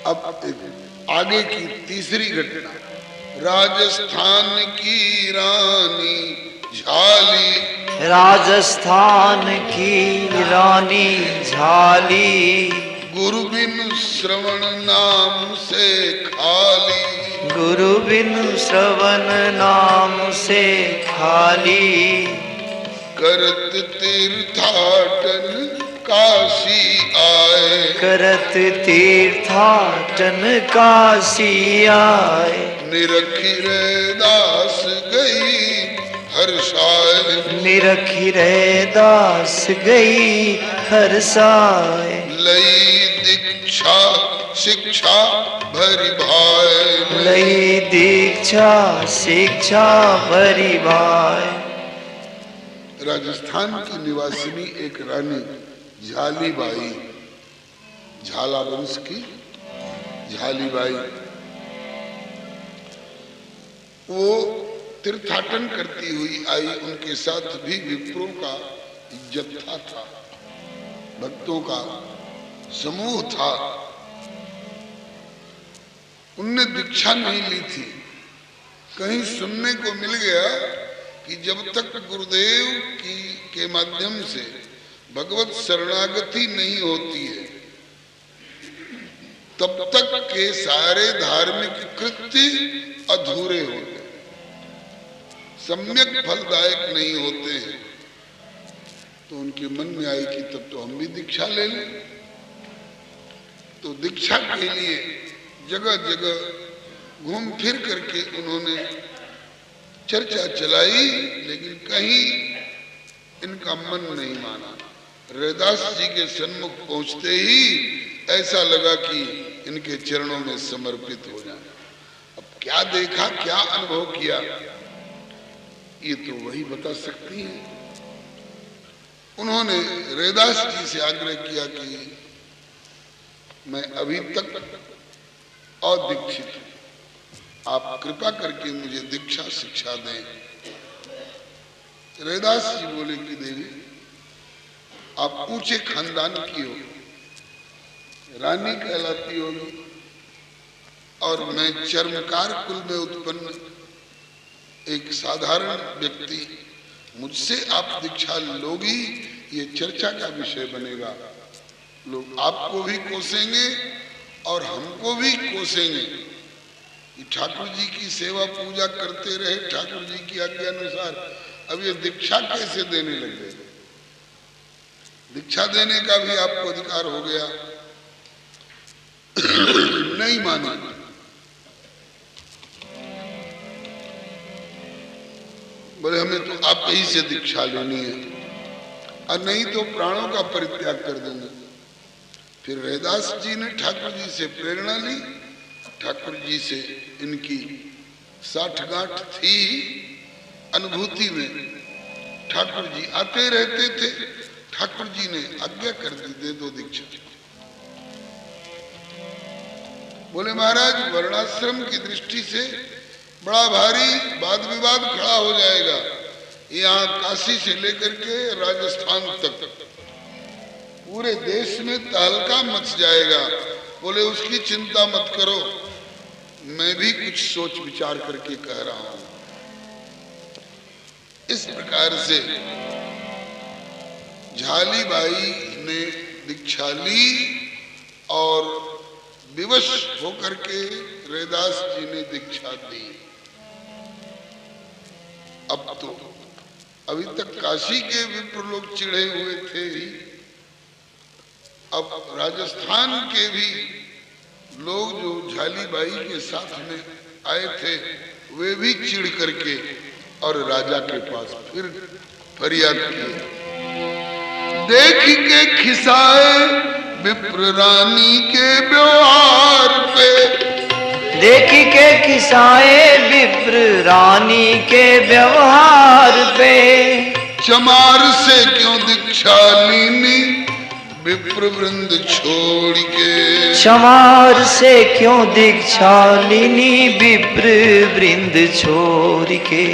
अब आगे की तीसरी घटना, राजस्थान की रानी झाली। राजस्थान की रानी झाली, गुरु बिन श्रवण नाम से खाली। गुरु बिन श्रवण नाम से खाली। करत तीर्थाटन काशी आए। करत तीर्थाटन काशी आए। निरखी रैदास गई हर्षाए। निरखी रैदास गई हर्षाए। लई दीक्षा शिक्षा भरी भाई। लई दीक्षा शिक्षा भरी भाई। राजस्थान की निवासिनी एक रानी झालीबाई, झाला वंश की झालीबाई, वो तीर्थाटन करती हुई आई। उनके साथ भी विप्रों का जत्था था, भक्तों का समूह था। उनने दीक्षा नहीं ली थी। कहीं सुनने को मिल गया कि जब तक गुरुदेव के माध्यम से भगवत शरणागति नहीं होती है, तब तक के सारे धार्मिक कृत्य अधूरे होते हैं, सम्यक फलदायक नहीं होते हैं। तो उनके मन में आई कि तब तो हम भी दीक्षा ले लें। तो दीक्षा के लिए जगह जगह घूम फिर करके उन्होंने चर्चा चलाई, लेकिन कहीं इनका मन नहीं माना। रैदास जी के सन्मुख पहुंचते ही ऐसा लगा कि इनके चरणों में समर्पित हो जाए। अब क्या देखा, क्या अनुभव किया, ये तो वही बता सकती हैं। उन्होंने रैदास जी से आग्रह किया कि मैं अभी तक अदीक्षित हूं, आप कृपा करके मुझे दीक्षा शिक्षा दें। रैदास जी बोले कि देवी, आप ऊंचे खानदान की हो, रानी कहलाती होगी, और मैं चर्मकार कुल में उत्पन्न एक साधारण व्यक्ति, मुझसे आप दीक्षा लोगी, ये चर्चा का विषय बनेगा। लोग आपको भी कोसेंगे और हमको भी कोसेंगे। ठाकुर जी की सेवा पूजा करते रहे ठाकुर जी की आज्ञा अनुसार, अब ये दीक्षा कैसे देने लग गए? दीक्षा देने का भी आपको अधिकार हो गया। नहीं माना। बोले हमें तो आप ही से दीक्षा लेनी है। और नहीं तो प्राणों का परित्याग कर दूंगा। फिर रैदास जी ने ठाकुर जी से प्रेरणा ली। ठाकुर जी से इनकी साठगांठ थी अनुभूति में। ठाकुर जी आते रहते थे। ठाकुर जी ने आज्ञा कर दी, दे दो दीक्षा। बोले महाराज वर्णाश्रम की दृष्टि से बड़ा भारी वाद विवाद खड़ा हो जाएगा। यहाँ काशी से लेकर के राजस्थान तक पूरे देश में तहलका मच जाएगा। बोले उसकी चिंता मत करो, मैं भी कुछ सोच विचार करके कह रहा हूं। इस प्रकार से झाली बाई ने दीक्षा ली और विवश होकर के रैदास जी ने दीक्षा दी। अब तो अभी तक काशी के विप्र लोग चिढ़े हुए थे ही, अब राजस्थान के भी लोग जो झाली बाई के साथ में आए थे वे भी चिढ़ करके और राजा के पास फिर फरियाद की। देख के खिसाए विप्र रानी के व्यवहार पे, देख के खिसाए विप्र रानी के व्यवहार पे, चमार से क्यों दीक्षा लीनी विप्र वृंद छोड़ के, चमार से क्यों दीक्षा लीनी विप्र वृंद छोड़ के।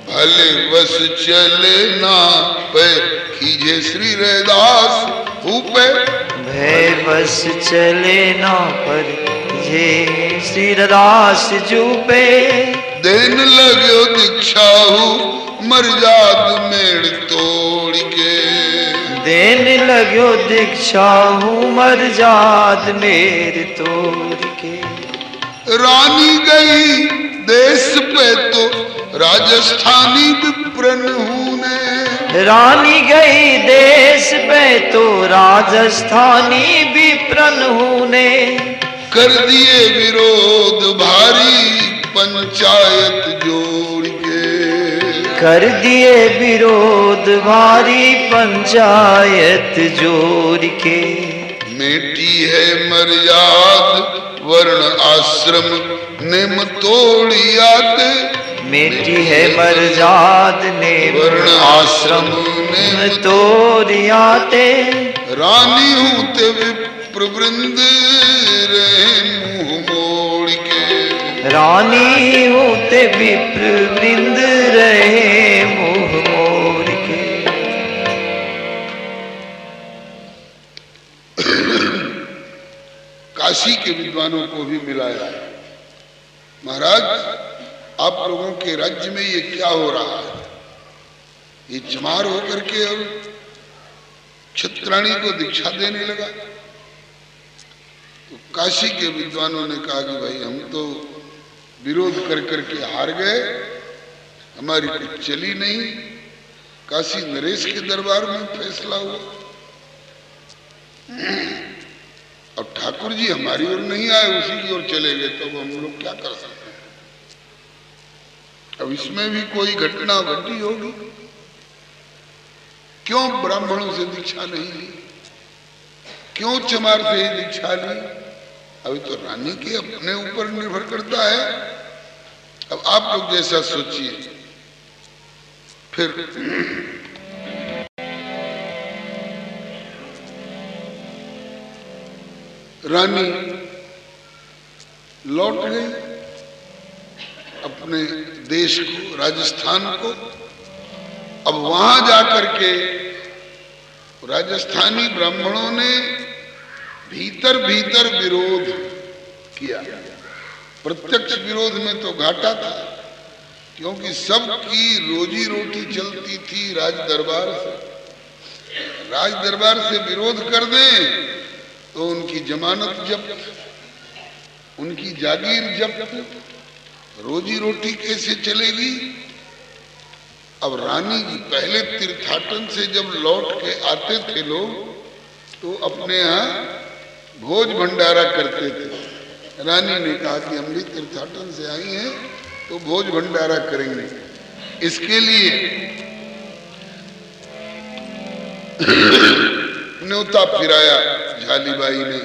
भले बस चले ना पे खीजे श्री रैदास ऊपे, भय बस चले ना पर ये श्री रैदास जूपे। देन लग्यो दीक्षा मर्याद मेड़ तोड़ के, देन लग्यो दीक्षा मर्याद मेर तोड़ के। रानी गई देश पे तो राजस्थानी विप्रन हूने, रानी गई देश पे तो राजस्थानी विप्रन हूने। कर दिए विरोध भारी पंचायत जोड़ के, कर दिए विरोध भारी पंचायत जोड़ के। मेटी है मर्याद वर्ण आश्रम नेम तोड़ियाते, मेटी है मर्याद ने वर्ण आश्रम में तोड़ियाते। रानी हूँ ते विप्र वृंद रहे मुंह मोड़ के, रानी हूँ ते विप्र वृंद रहे मुंह मोड़ के। काशी के विद्वानों को भी मिलाया। महाराज आप लोगों के राज्य में ये क्या हो रहा है? ये चमार होकर के और छत्राणी को दीक्षा देने लगा। तो काशी के विद्वानों ने कहा कि भाई हम तो विरोध कर करके हार गए, हमारी कुछ चली नहीं। काशी नरेश के दरबार में फैसला हुआ और ठाकुर जी हमारी ओर नहीं आए, उसी की ओर चले गए, तो हम लोग क्या कर सकते हैं? अब इसमें भी कोई घटना घटी होगी। क्यों ब्राह्मणों से दीक्षा नहीं ली? क्यों चमार से ही दीक्षा ली? अभी तो रानी के अपने ऊपर निर्भर करता है। अब आप लोग जैसा सोचिए। फिर रानी लौट गई अपने देश को, राजस्थान को। अब वहां जाकर के राजस्थानी ब्राह्मणों ने भीतर भीतर विरोध किया। प्रत्यक्ष विरोध में तो घाटा था, क्योंकि सबकी रोजी रोटी चलती थी राज दरबार से। राज दरबार से विरोध कर दें तो उनकी जमानत जब्त, उनकी जागीर जब्त, रोजी रोटी कैसे चलेगी? अब रानी जी पहले तीर्थाटन से जब लौट के आते थे लोग, तो अपने यहाँ भोज भंडारा करते थे। रानी ने कहा कि हम भी तीर्थाटन से आई हैं तो भोज भंडारा करेंगे। इसके लिए न्योता फिराया झालीबाई ने,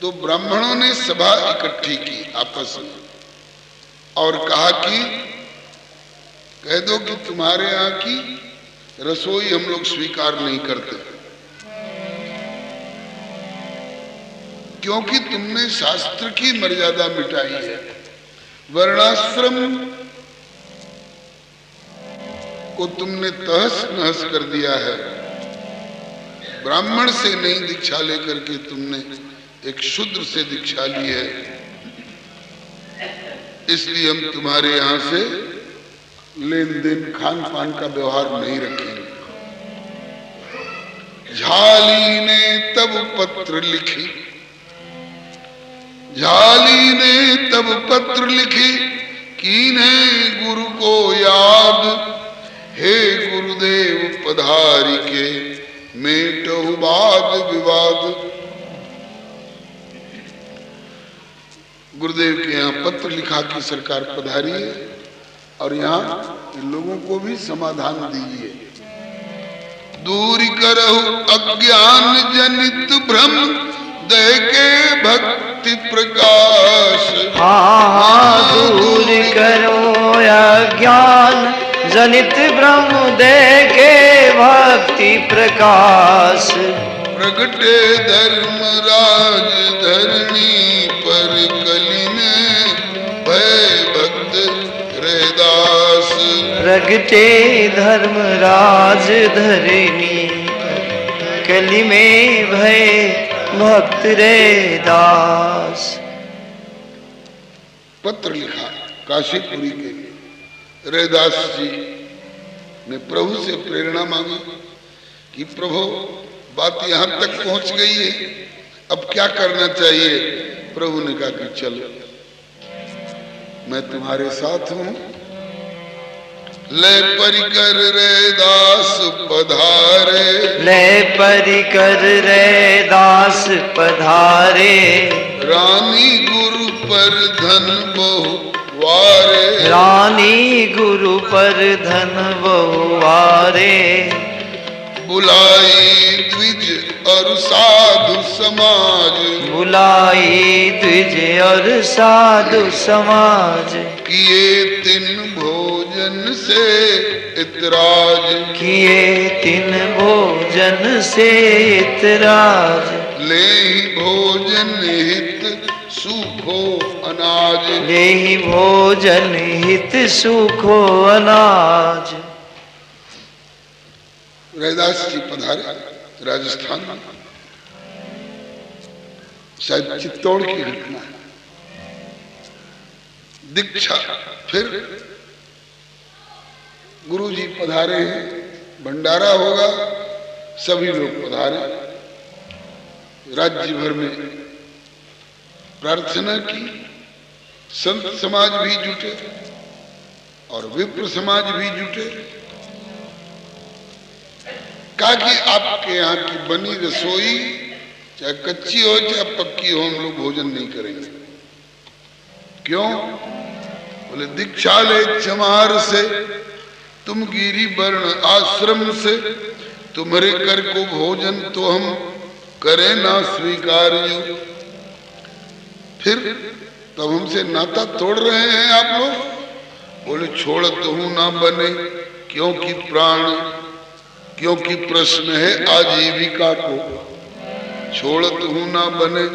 तो ब्राह्मणों ने सभा इकट्ठी की आपस में और कहा कि कह दो कि तुम्हारे यहाँ की रसोई हम लोग स्वीकार नहीं करते, क्योंकि तुमने शास्त्र की मर्यादा मिटाई है, वर्णाश्रम को तुमने तहस नहस कर दिया है, ब्राह्मण से नहीं दीक्षा लेकर के तुमने एक शूद्र से दीक्षा ली है, इसलिए हम तुम्हारे यहां से लेन देन खान पान का व्यवहार नहीं रखेंगे। झाली ने तब पत्र लिखी, झाली ने तब पत्र लिखी, कीन्हे गुरु को याद, हे गुरुदेव पधारी के मेटहु वाद विवाद। गुरुदेव के यहाँ पत्र लिखा कि सरकार पधारी है और यहाँ इन लोगों को भी समाधान दीजिए। दूर करहु अज्ञान जनित भ्रम, दे के भक्ति प्रकाश। हाँ दूर करो अज्ञान जनित ब्रह्म, दे के भक्ति प्रकाश। प्रगटे धर्मराज धरणी पर, कली में भय भक्त रैदास। प्रगटे धर्मराज धरणी, कली में भय भक्त रैदास। पत्र लिखा काशीपुरी के रैदास जी ने प्रभु से प्रेरणा मांगी कि प्रभु बात यहां तक पहुंच गई है, अब क्या करना चाहिए। प्रभु ने कहा कि चलो मैं तुम्हारे साथ हूं। ले परिकर रैदास पधारे, ले परिकर रैदास पधारे। रानी गुरु पर धन बहु वारे, रानी गुरु पर धन बहुवारे। बुलाई द्विज और साधु समाज, बुलाई द्विज और साधु समाज। किए तिन भोजन से इतराज, किए तिन भोजन से इतराज। ले भोजन हित सूखो अनाज, ले भोजन हित सूखो अनाज। रैदास जी पधारे राजस्थान में, शायद चित्तौड़ की घटना है। दीक्षा, फिर गुरु जी पधारे हैं, भंडारा होगा, सभी लोग पधारे। राज्य भर में प्रार्थना की, संत समाज भी जुटे और विप्र समाज भी जुटे। कहा कि आपके यहाँ की बनी रसोई चाहे कच्ची हो चाहे पक्की हो, हम लोग भोजन नहीं करेंगे। क्यों? बोले दीक्षा ले चमार से, तुम गिरी वर्ण आश्रम से, तुम्हारे कर को भोजन तो हम करें ना स्वीकार। फिर तब हमसे नाता तोड़ रहे हैं आप लोग। बोले छोड़त हूं ना बने, क्योंकि प्राण, क्योंकि प्रश्न है आजीविका को। छोड़त हूं ना बने,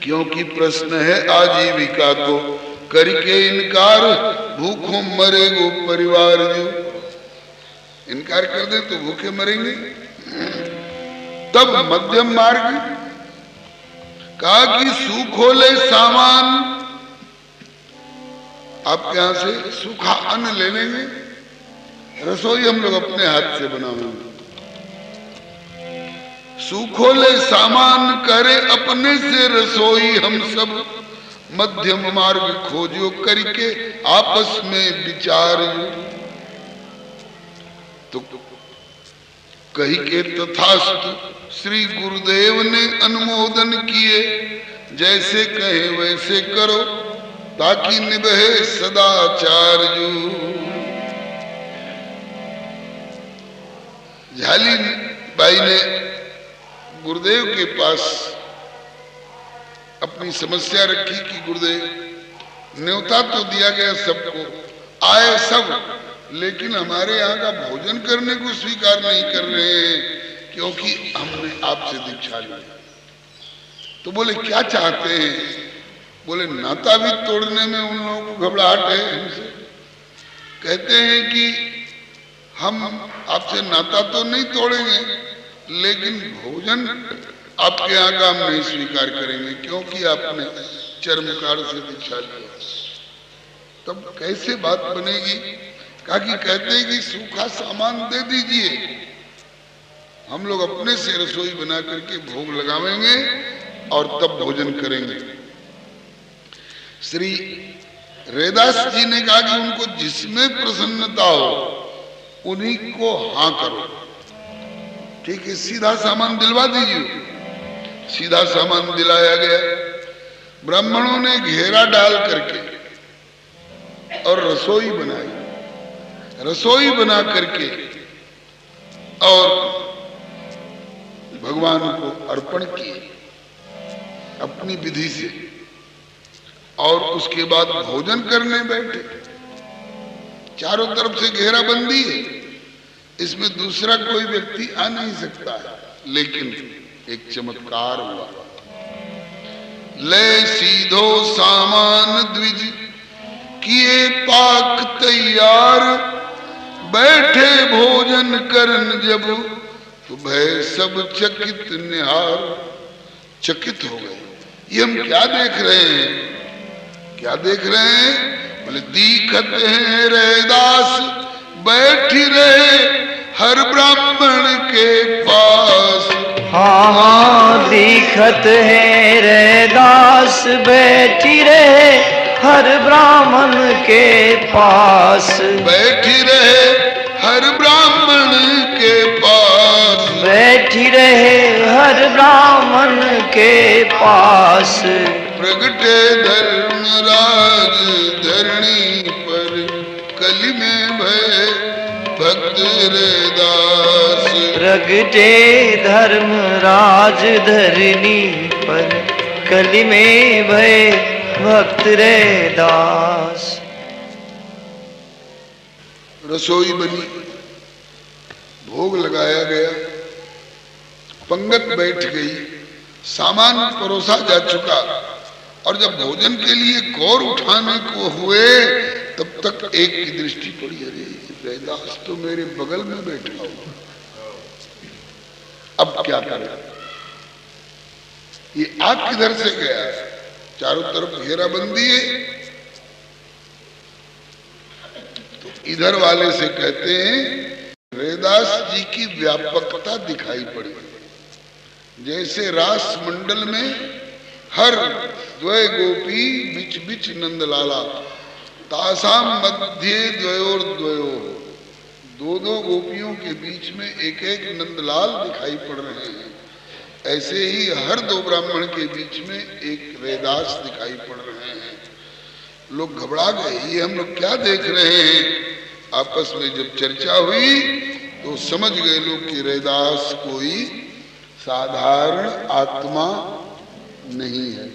क्योंकि प्रश्न है आजीविका को। करके इनकार भूखों मरेगो परिवार जो। इनकार कर दे तो भूखे मरेंगे। तब मध्यम मार्ग कहा कि सूखो ले सामान, आपके यहां से सूखा अन्न ले लेंगे, रसोई हम लोग अपने हाथ से बनाएंगे। सूखो ले सामान करे अपने से रसोई, हम सब मध्यम मार्ग खोजो करके आपस में विचार। तो कही के तथास्तु श्री गुरुदेव ने अनुमोदन किए, जैसे कहे वैसे करो, ताकि निभे सदाचार जो। झाली भाई ने गुरुदेव के पास अपनी समस्या रखी कि गुरुदेव न्योता तो दिया गया सबको, आए सब, लेकिन हमारे यहाँ का भोजन करने को स्वीकार नहीं कर रहे हैं क्योंकि हमने आपसे दीक्षा ली। तो बोले क्या चाहते हैं? बोले नाता भी तोड़ने में उन लोगों को घबराहट है हमसे। कहते हैं कि हम आपसे नाता तो नहीं तोड़ेंगे लेकिन भोजन आपके यहाँ का हम नहीं स्वीकार करेंगे क्योंकि आपने चर्मकार से दीक्षा लिया। तब कैसे बात बनेगी? कहा कि कहते हैं कि सूखा सामान दे दीजिए, हम लोग अपने से रसोई बना करके भोग लगावेंगे और तब भोजन करेंगे। श्री रैदास जी ने कहा कि उनको जिसमें प्रसन्नता हो उन्हीं को हाँ करो। ठीक है, सीधा सामान दिलवा दीजिए। सीधा सामान दिलाया गया। ब्राह्मणों ने घेरा डाल करके और रसोई बनाई, रसोई बना करके और भगवान को अर्पण किए अपनी विधि से, और उसके बाद भोजन करने बैठे। चारों तरफ से घेरा बंदी है, इसमें दूसरा कोई व्यक्ति आ नहीं सकता है। लेकिन एक चमत्कार हुआ। ले सीधो सामान द्विज किए पाक तैयार, बैठे भोजन करन जब तो भय सब चकित निहार। चकित हो गए, ये हम क्या देख रहे हैं? क्या देख रहे हैं? बोले दीखत है रैदास बैठी रहे हर ब्राह्मण के पास। हाँ हाँ, दीखत है रैदास बैठी रहे हर ब्राह्मण के पास। बैठी रहे हर ब्राह्मण के पास। बैठी रहे हर ब्राह्मण के पास। प्रगटे धर्मराज धरणी पर कलि में भय भक्त रैदास। प्रगटे धर्मराज धरणी पर कलि में भय भक्त रैदास। रसोई बनी, भोग लगाया गया, पंगत बैठ गई, सामान परोसा जा चुका, और जब भोजन के लिए कौर उठाने को हुए तब तक एक की दृष्टि पड़ी, अरे रैदास तो मेरे बगल में बैठा हुआ, अब क्या करें? ये आग किधर से गया? चारों तरफ घेराबंदी है। तो इधर वाले से कहते हैं रैदास जी की व्यापकता दिखाई पड़ी। जैसे रास मंडल में हर द्वय गोपी बिच बिच नंदलाला, तासाम मध्य द्वयोर द्वयो, दो दो गोपियों के बीच में एक एक नंदलाल दिखाई पड़ रहे हैं। ऐसे ही हर दो ब्राह्मण के बीच में एक रैदास दिखाई पड़ रहे हैं। लोग घबरा गए, ये हम लोग क्या देख रहे हैं? आपस में जब चर्चा हुई तो समझ गए लोग कि रैदास कोई साधारण आत्मा नहीं है।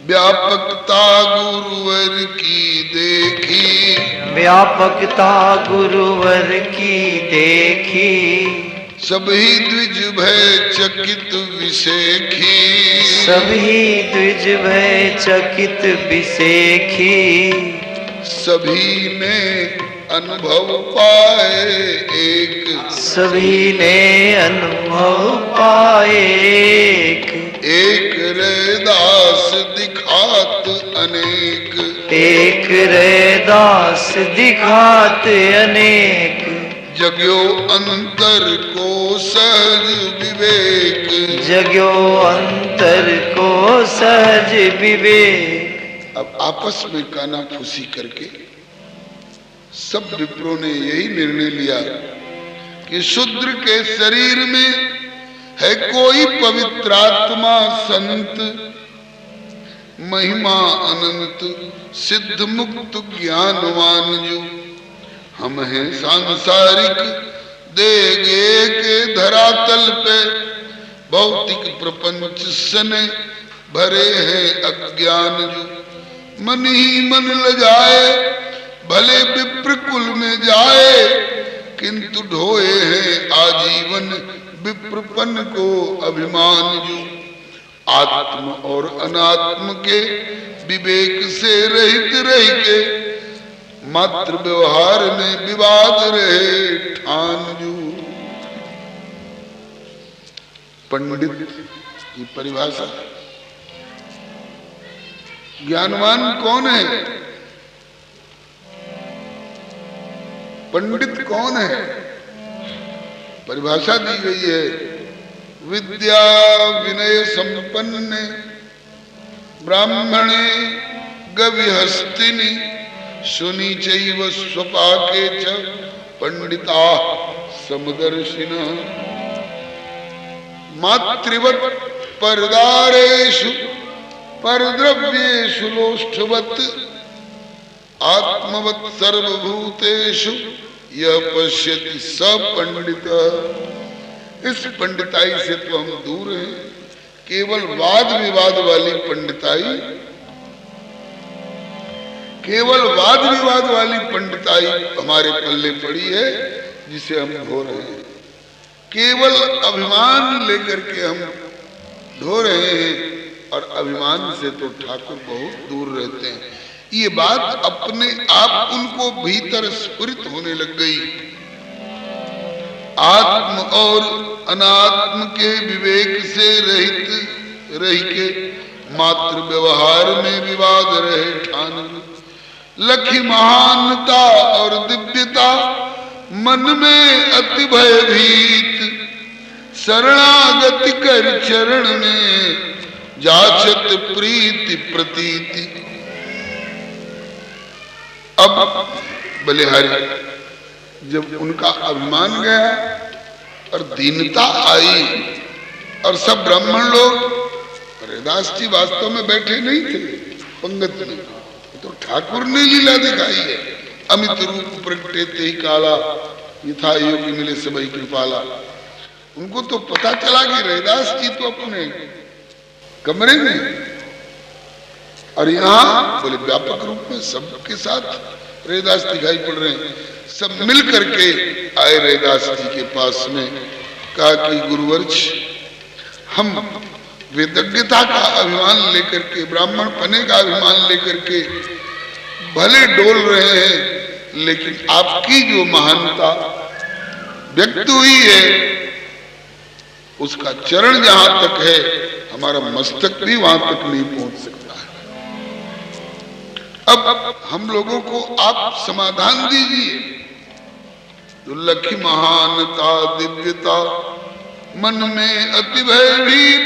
व्यापकता गुरुवर की देखी, व्यापकता गुरुवर की देखी, सभी द्विज भय चकित विसेखी। सभी द्विज भय चकित विसेखी, सभी ने अनुभव पाए एक। सभी ने अनुभव पाए एक रैदास दिखात अनेक। एक रैदास दिखात अनेक, जग्यो अंतर को सहज विवेक। जग्यो अंतर को सहज विवेक। अब आपस में कानाफूसी करके सब विप्रों ने यही निर्णय लिया कि शूद्र के शरीर में है कोई पवित्र आत्मा संत, महिमा अनंत सिद्ध मुक्त ज्ञानवान जो। हम हैं सांसारिक देगे के धरातल पे भौतिक प्रपंच सने भरे हैं अज्ञान जो। मन ही मन लजाए भले विप्र कुल में जाए, किंतु ढोए हैं आजीवन विप्रपन को अभिमान जो। आत्म और अनात्म के विवेक से रहित रह के मात्र व्यवहार में विवाद रहे ठान जो। पंडित की परिभाषा। ज्ञानवान कौन है? पंडित कौन है? परिभाषा दी गई है, विद्या विनय संपन्ने ब्राह्मणे गविहस्तिनि सुनी चैव स्वपाके च पंडिता समदर्शिनः। मातृवत् परदारेषु परद्रव्येषु लोष्ठवत् आत्मवत् सर्वभूतेषु यह पश्यति स पंडितः। इस पंडिताई से तो हम दूर हैं। केवल वाद विवाद वाली पंडिताई, केवल वाद विवाद वाली पंडिताई हमारे पल्ले पड़ी है, जिसे हम ढो रहे हैं। केवल अभिमान लेकर के हम ढो रहे हैं, और अभिमान से तो ठाकुर बहुत दूर रहते हैं। ये बात अपने आप उनको भीतर स्फुरित होने लग गई। आत्म और अनात्म के विवेक से रहित रह के मात्र व्यवहार में विवाद रहे ठान। लखी महानता और दिव्यता मन में अति भयभीत, शरणागति कर चरण में जाचत प्रीति प्रतीति। अब बलिहारी जब उनका अभिमान गया और दीनता आई, और सब ब्राह्मण लोग, हरिदास जी वास्तव में बैठे नहीं थे पंगत में, तो ठाकुर ने लीला दिखाई है। अमित रूप प्रगटे ते काला, यथा योगी मिले सबई कृपाला। उनको तो पता चला कि हरिदास जी तो अपने कमरे में, और यहाँ बोले व्यापक रूप में सबके साथ रैदास दिखाई पड़ रहे हैं। सब मिल करके आए रैदास जी के पास में, कहा कि गुरुवर्च, हम वेदज्ञता का अभिमान लेकर के, ब्राह्मण पने का अभिमान लेकर के भले डोल रहे हैं, लेकिन आपकी जो महानता व्यक्त हुई है, उसका चरण जहां तक है, हमारा मस्तक भी वहां तक नहीं पहुंच सकता है। अब हम लोगों को आप समाधान दीजिए। तो लखी महानता दिव्यता मन में अति भयभीत,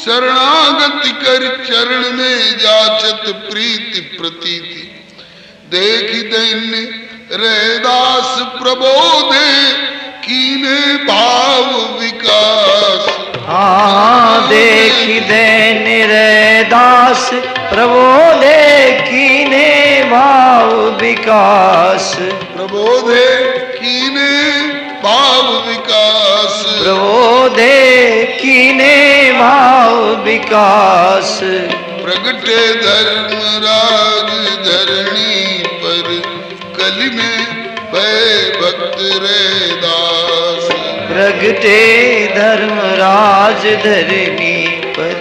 शरणागति कर चरण में जाचत प्रीति प्रतीति। देखी दैन्य रैदास प्रबोधे कीने भाव विकास। हाँ, देखी दैन्य रैदास प्रबोधे कीने भाव विकास। प्रबोधे कीने भाव विकास। प्रबोधे कीने भाव विकास। प्रगटे धर्मराज धरणी पर, कलि में भय भक्त रैदास। प्रगटे धर्मराज धरणी पर,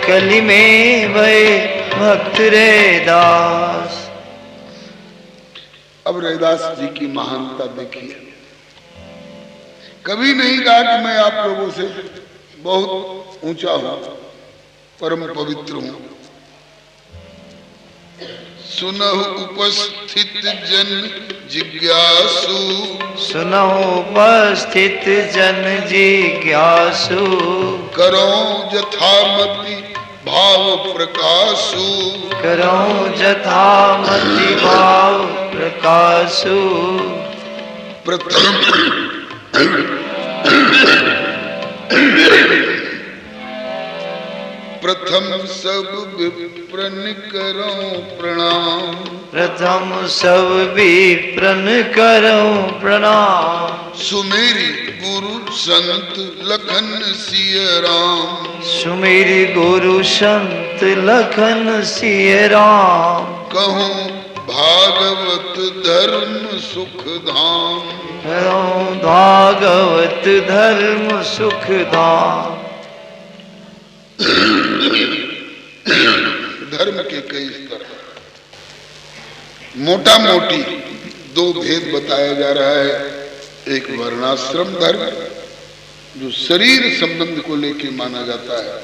कलि में भय भक्त रैदास। अब रैदास जी की महानता देखिए। कभी नहीं कहा कि मैं आप लोगों से बहुत ऊंचा हूं, परम पवित्र हूं। सुनहु उपस्थित जन जिज्ञासु। सुनहु उपस्थित जन जिज्ञासु। करो जथामति भाव प्रकाशु। करो जथामति भाव प्रकाशु। प्रथम सब विप्रन करो प्रणाम। प्रथम सब विप्रन करो प्रणाम। सुमेरी गुरु संत लखन सिय राम। सुमेरी गुरु संत लखन सिय राम। कहूँ भागवत धर्म सुख धाम। भागवत धर्म सुख धाम। धर्म के कई स्तर, मोटा मोटी दो भेद बताया जा रहा है। एक वर्णाश्रम धर्म जो शरीर संबंध को लेकर माना जाता है,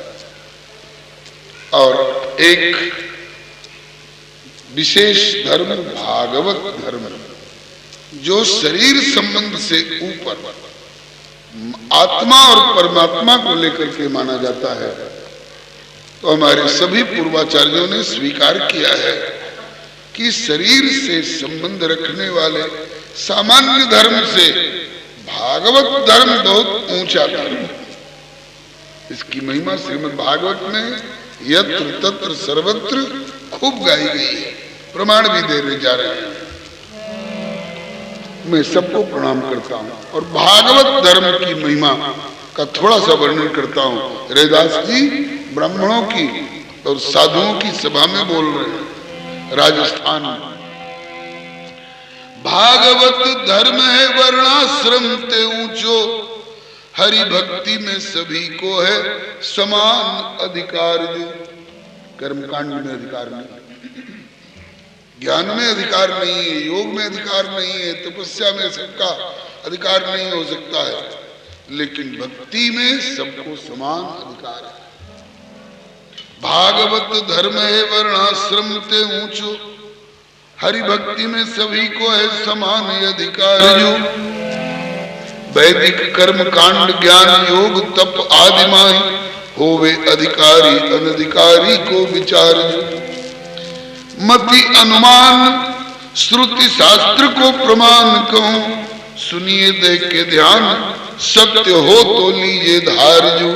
और एक विशेष धर्म भागवत धर्म जो शरीर संबंध से ऊपर आत्मा और परमात्मा को लेकर के माना जाता है। तो हमारे सभी पूर्वाचार्यों ने स्वीकार किया है कि शरीर से संबंध रखने वाले सामान्य धर्म से भागवत धर्म बहुत ऊंचा धर्म है। इसकी महिमा श्रीमद् भागवत में यत्र तत्र सर्वत्र खूब गाई गई है, प्रमाण भी दे जा रहे हैं। मैं सबको प्रणाम करता हूँ और भागवत धर्म की महिमा का थोड़ा सा वर्णन करता हूँ। रैदास जी ब्राह्मणों की और साधुओं की सभा में बोल रहे हैं राजस्थान में। भागवत धर्म है वर्णाश्रम ते ऊंचो, हरि भक्ति में सभी को है समान अधिकार। जो कर्मकांड में अधिकार नहीं, ज्ञान में अधिकार नहीं है, योग में अधिकार नहीं है, तपस्या में सबका अधिकार नहीं हो सकता है, लेकिन भक्ति में सबको समान अधिकार है। भागवत धर्म है वर्णाश्रम ते ऊंचो, हरि भक्ति में सभी को है समान अधिकार। जो वैदिक कर्म कांड ज्ञान योग तप आदि माही होवे अधिकारी, अनधिकारी को विचार। जो मति अनुमान श्रुति शास्त्र को प्रमाण कहूं, सुनिए देख के ध्यान सत्य हो तो लीजिए धार। जो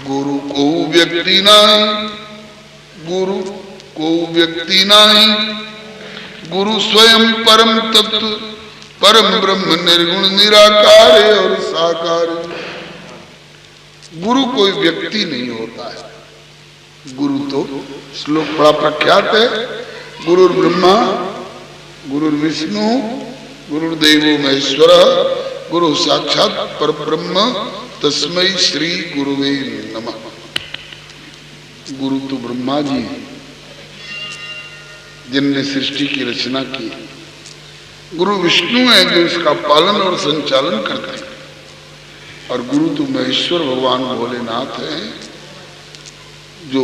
गुरु को व्यक्ति नाही, गुरु को व्यक्ति नाही, गुरु स्वयं परम तत्व परम ब्रह्म निर्गुण निराकार और साकार। गुरु कोई व्यक्ति नहीं होता है। गुरु तो श्लोक बड़ा प्रख्यात है, गुरु ब्रह्मा गुरु विष्णु गुरुदेवो महेश्वर गुरु साक्षात परब्रह्म तस्मै श्री गुरुवे नमः। गुरु तो ब्रह्मा जी जिनने सृष्टि की रचना की, गुरु विष्णु है जो इसका पालन और संचालन करते हैं, और गुरु तो महेश्वर भगवान भोलेनाथ हैं जो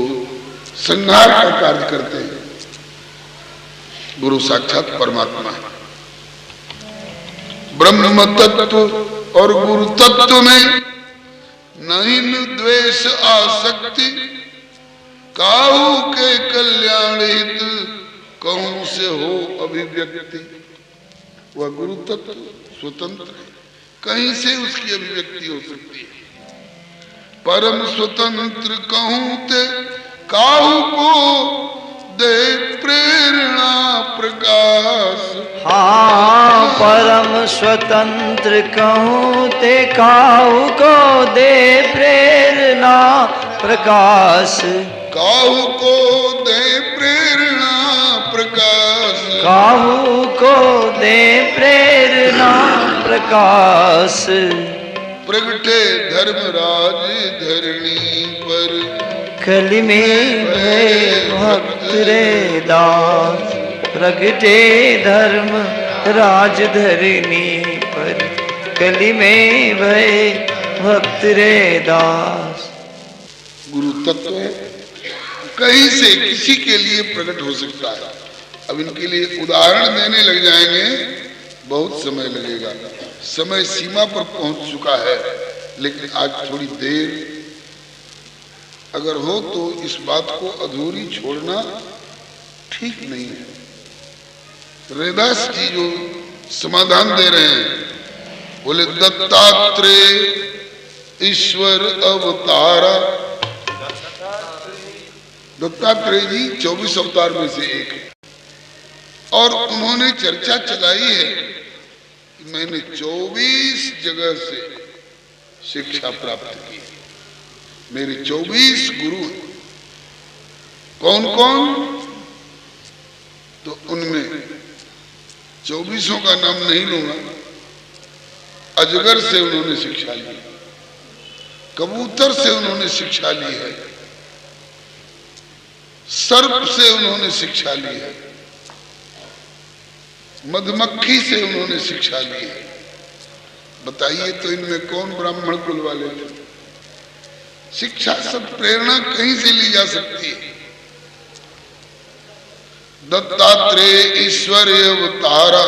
संहार का कार्य करते हैं। गुरु साक्षात परमात्मा है। ब्रह्म तत्व और गुरु तत्व में नहीं द्वेष आसक्ति, काहू के कल्याण हित कहूं से हो अभिव्यक्ति। वह गुरु तत्व स्वतंत्र है, कहीं से उसकी अभिव्यक्ति हो सकती है। परम स्वतंत्र कहूं ते काहू को दे प्रेरणा प्रकाश। हाँ, परम स्वतंत्र कहूँ ते काहू को दे प्रेरणा प्रकाश। काहू को दे प्रेरणा प्रकाश, काहू को दे प्रेरणा प्रकाश। प्रगटे धर्मराज धरणी पर, कलि में भय भक्त रे दास। प्रगटे धर्म राज धरणी पर, कलि में भय भक्त रे दास। गुरु तत्व है, कहीं से किसी के लिए प्रकट हो सकता है। अब इनके लिए उदाहरण देने लग जाएंगे, बहुत समय लगेगा। समय सीमा पर पहुंच चुका है, लेकिन आज थोड़ी देर अगर हो तो इस बात को अधूरी छोड़ना ठीक नहीं है। रैदास जी जो समाधान दे रहे हैं, बोले दत्तात्रेय ईश्वर अवतारा। दत्तात्रेय जी 24 अवतार में से एक है, और उन्होंने चर्चा चलाई है मैंने 24 जगह से शिक्षा प्राप्त की। मेरे 24 गुरु हैं। कौन कौन? तो उनमें 24 का नाम नहीं लूंगा। अजगर से उन्होंने शिक्षा ली, कबूतर से उन्होंने शिक्षा ली है, सर्प से उन्होंने शिक्षा ली है, मधुमक्खी से उन्होंने शिक्षा ली है। बताइए तो इनमें कौन ब्राह्मण कुल वाले थे? शिक्षा सब प्रेरणा कहीं से ली जा सकती है। दत्तात्रेय ईश्वर अवतारा,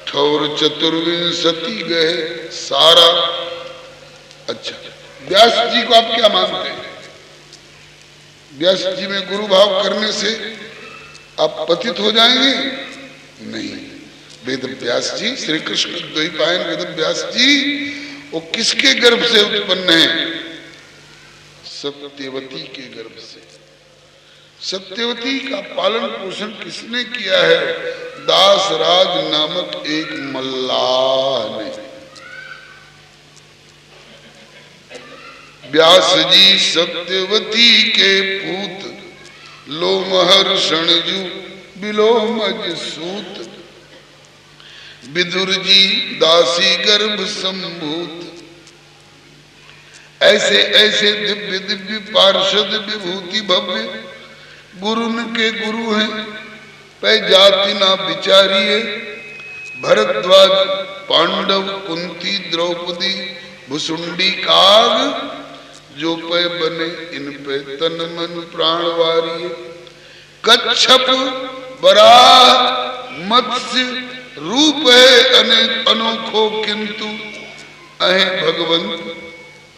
ठौर चतुर्विंशति गए सारा। अच्छा, व्यास जी को आप क्या मानते हैं? व्यास जी में गुरु भाव करने से आप पतित हो जाएंगे? नहीं। वेद व्यास जी, श्री कृष्ण द्वैपायन वेद व्यास जी, वो किसके गर्भ से उत्पन्न है? सत्यवती के गर्भ से। सत्यवती का पालन पोषण किसने किया है? दासराज नामक एक मल्लाह ने। व्यास जी सत्यवती के पूत, लोमहर्षण जू बिलोमज सूत। विदुर जी दासी गर्भ संभूत। ऐसे ऐसे दिव्य दिव्य पार्षद विभूति भव्य गुरुन के गुरु हैं। पै जाति ना विचारिए, भरद्वाज पांडव कुंती द्रौपदी भुसुंडी काग। जो पे बने इन पे तन मन प्राण वारिये। कच्छप वराह मत्स्य रूप है अनेक अनोखो, किंतु अहे भगवंत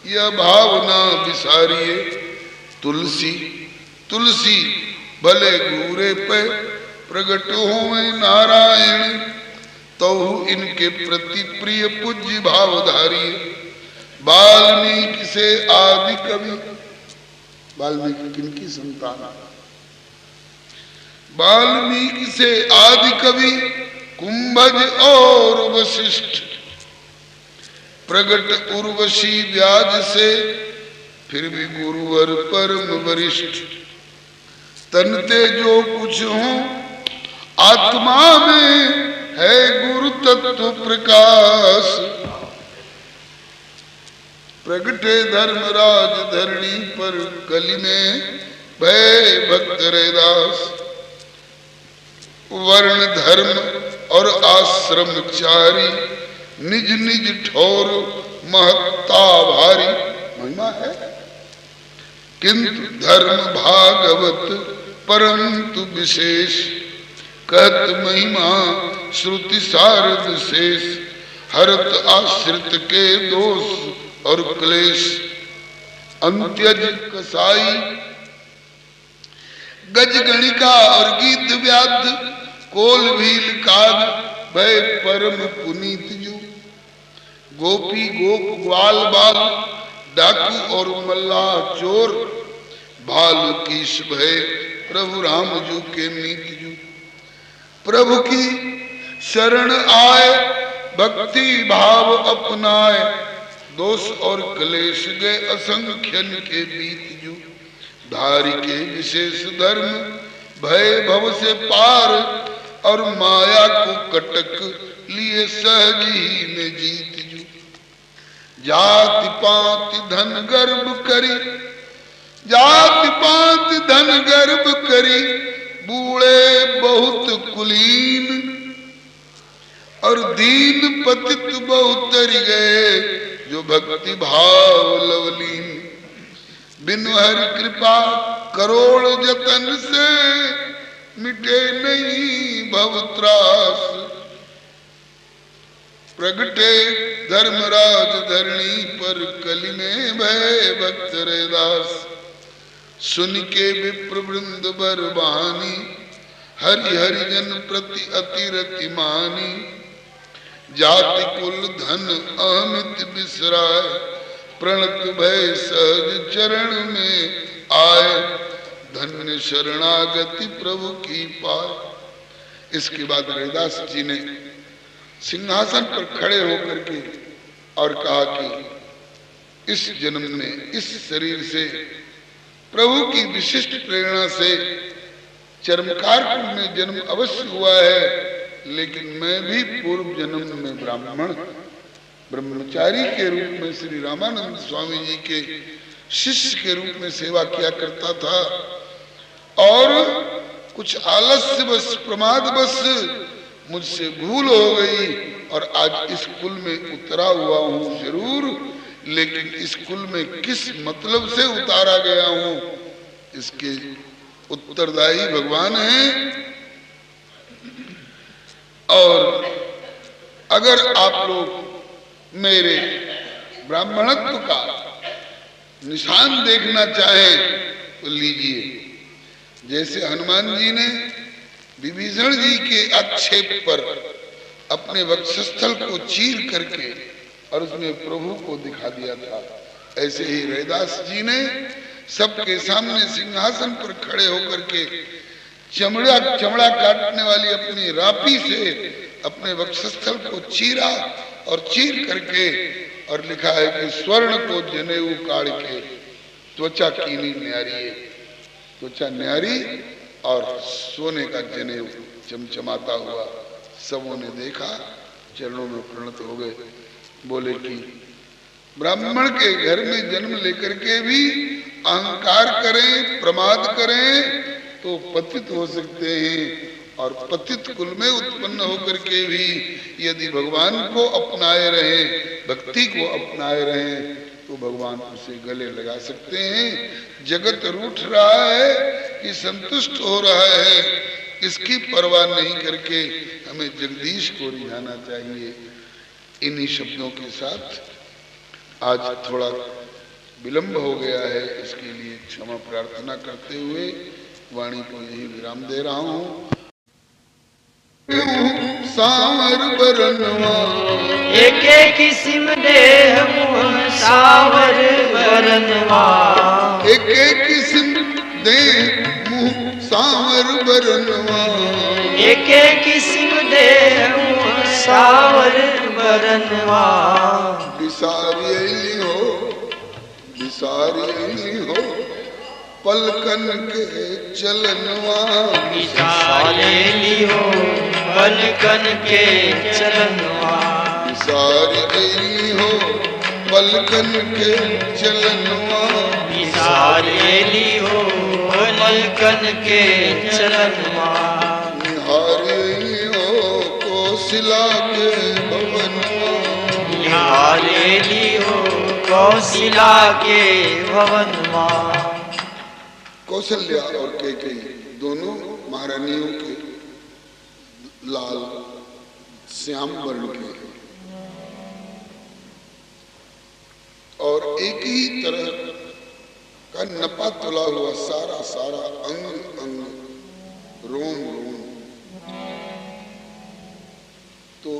यह भावना विसारिये। तुलसी तुलसी भले घूरे पे प्रगट हुए नारायण। तो इनके प्रति प्रिय पूज्य भावधारी। वाल्मीकि से आदि कवि। वाल्मीकि किनकी संतान? वाल्मीकि से आदि कवि कुंभज और वशिष्ठ। प्रगट उर्वशी व्याज से, फिर भी गुरुवर परम वरिष्ठ। तनते जो कुछ हूं आत्मा में है गुरु तत्व प्रकाश। प्रगटे धर्मराज धरणी पर, कली में भय भक्त रैदास। वर्ण धर्म और आश्रम चारी, निज निज ठोर महत्ता भारी। महिमा है, किंतु धर्म भागवत परंतु विशेष। कहत महिमा श्रुति सारद शेष। हरत आश्रित के दोष और क्लेश। अंत्यज कसाई गजगणिका और गीत व्याध। कोल भील काग भय परम पुनीत जू। गोपी गोप ग्वाल बाल, डाकू और मल्लाह चोर। भालू कीश भय प्रभु राम जू के मीत जू। प्रभु की शरण आए, भक्ति भाव अपनाए। दोष और क्लेश गए असंख्यन के बीत जू। धारी के विशेष धर्म भय भव से पार। और माया को कटक लिए सहज ही में जीत जू। जाति पाति धन गर्भ करी, जाति पाति धन गर्भ करी। बूढ़े बहुत कुलीन, और दीन पतित बहुत तरी गए। जो भक्ति भाव लवलीन। बिनु हरि कृपा करोड़ जतन से, मिटे नहीं भव त्रास। प्रगटे धर्मराज धरणी पर, कली में भय भक्त रैदास। सुन के विप्र वृंद बरबानी, हरि हरि जन प्रति अतिरति मानी। जाति कुल धन अमित बिसराय, प्रणत भय सहज चरण में आए। धन्य शरणागति प्रभु की पाए। इसके बाद रैदास जी ने सिंहासन पर खड़े होकर के और कहा कि इस जन्म में इस शरीर से प्रभु की विशिष्ट प्रेरणा से चर्मकार कुल में जन्म अवश्य हुआ है, लेकिन मैं भी पूर्व जन्म में ब्राह्मण ब्रह्मचारी के रूप में श्री रामानंद स्वामी जी के शिष्य के रूप में सेवा किया करता था और कुछ आलस्य बस प्रमाद बस मुझसे भूल हो गई और आज इस कुल में उतरा हुआ हूं जरूर, लेकिन इस कुल में किस मतलब से उतारा गया हूं इसके उत्तरदायी भगवान हैं। और अगर आप लोग मेरे ब्राह्मणत्व का निशान देखना चाहें तो लीजिए। जैसे हनुमान जी ने विभीषण जी के आक्षेप पर अपने वक्षस्थल को चीर करके और उसमें प्रभु को दिखा दिया था, ऐसे ही रैदास जी ने सबके सामने सिंहासन पर खड़े होकर के चमड़ा काटने वाली अपनी रापी से अपने वक्षस्थल को चीरा और चीर करके और लिखा है कि स्वर्ण को जनेऊ काढ़ के त्वचा कीनी न्यारी है। त्वचा न्यारी और सोने का जनेऊ चमचमाता हुआ सबों ने देखा, चरणों में प्रणत हो गए। बोले कि ब्राह्मण के घर में जन्म लेकर के भी अहंकार करें, प्रमाद करें तो पतित हो सकते हैं, और पतित कुल में उत्पन्न होकर के भी यदि भगवान को अपनाए रहे, भक्ति को अपनाए रहे तो भगवान उसे गले लगा सकते हैं। जगत रूठ रहा है कि संतुष्ट हो रहा है, इसकी परवाह नहीं करके हमें जगदीश को रिझाना चाहिए। इन्हीं शब्दों के साथ आज थोड़ा विलंब हो गया है, इसके लिए क्षमा प्रार्थना करते हुए वाणी को यही विराम दे रहा हूँ। सावर बरनवा एक किस्म देह मुँह सावर बरनवा, एक किस्म देह मुँह सावर बरनवा, एक किस्म देह मुँह सावर बरनवा। बिसारी हो पलकन के चलनवा, बिसारी हो पलकन के चलनवा, बिसारी हो पलकन के चलनवा, बिसारी हो पलकन के चलनवा। निहारी हो कौशिला के भवनवा, निहारी हो कौशिला के भवनवा। कौशल्या और कैकेयी दोनों महारानियों के लाल श्याम वर्ण के और एक ही तरह का नपा तुला हुआ सारा सारा अंग अंग रोम रोम, तो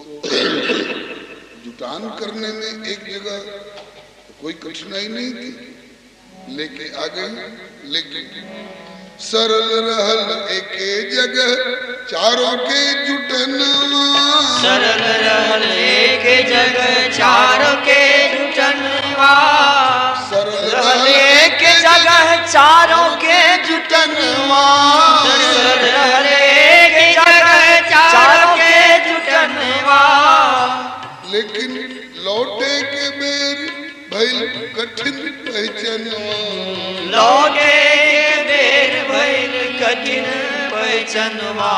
जुटान करने में एक जगह कोई कठिनाई नहीं थी, लेके आ गए। लेकिन सरल रहल एके जगह चारों के जुटनवा, सरल रहल एके जगह चारों के जुटनवा, सरल रहल एके जगह चारों के जुटनवा, सरल रहल एके जगह चारों के जुटनवा। लेकिन लौटे के बेर भइल कठिन पहचानवा, लौटे के बेर भइल कठिन पहचानवा,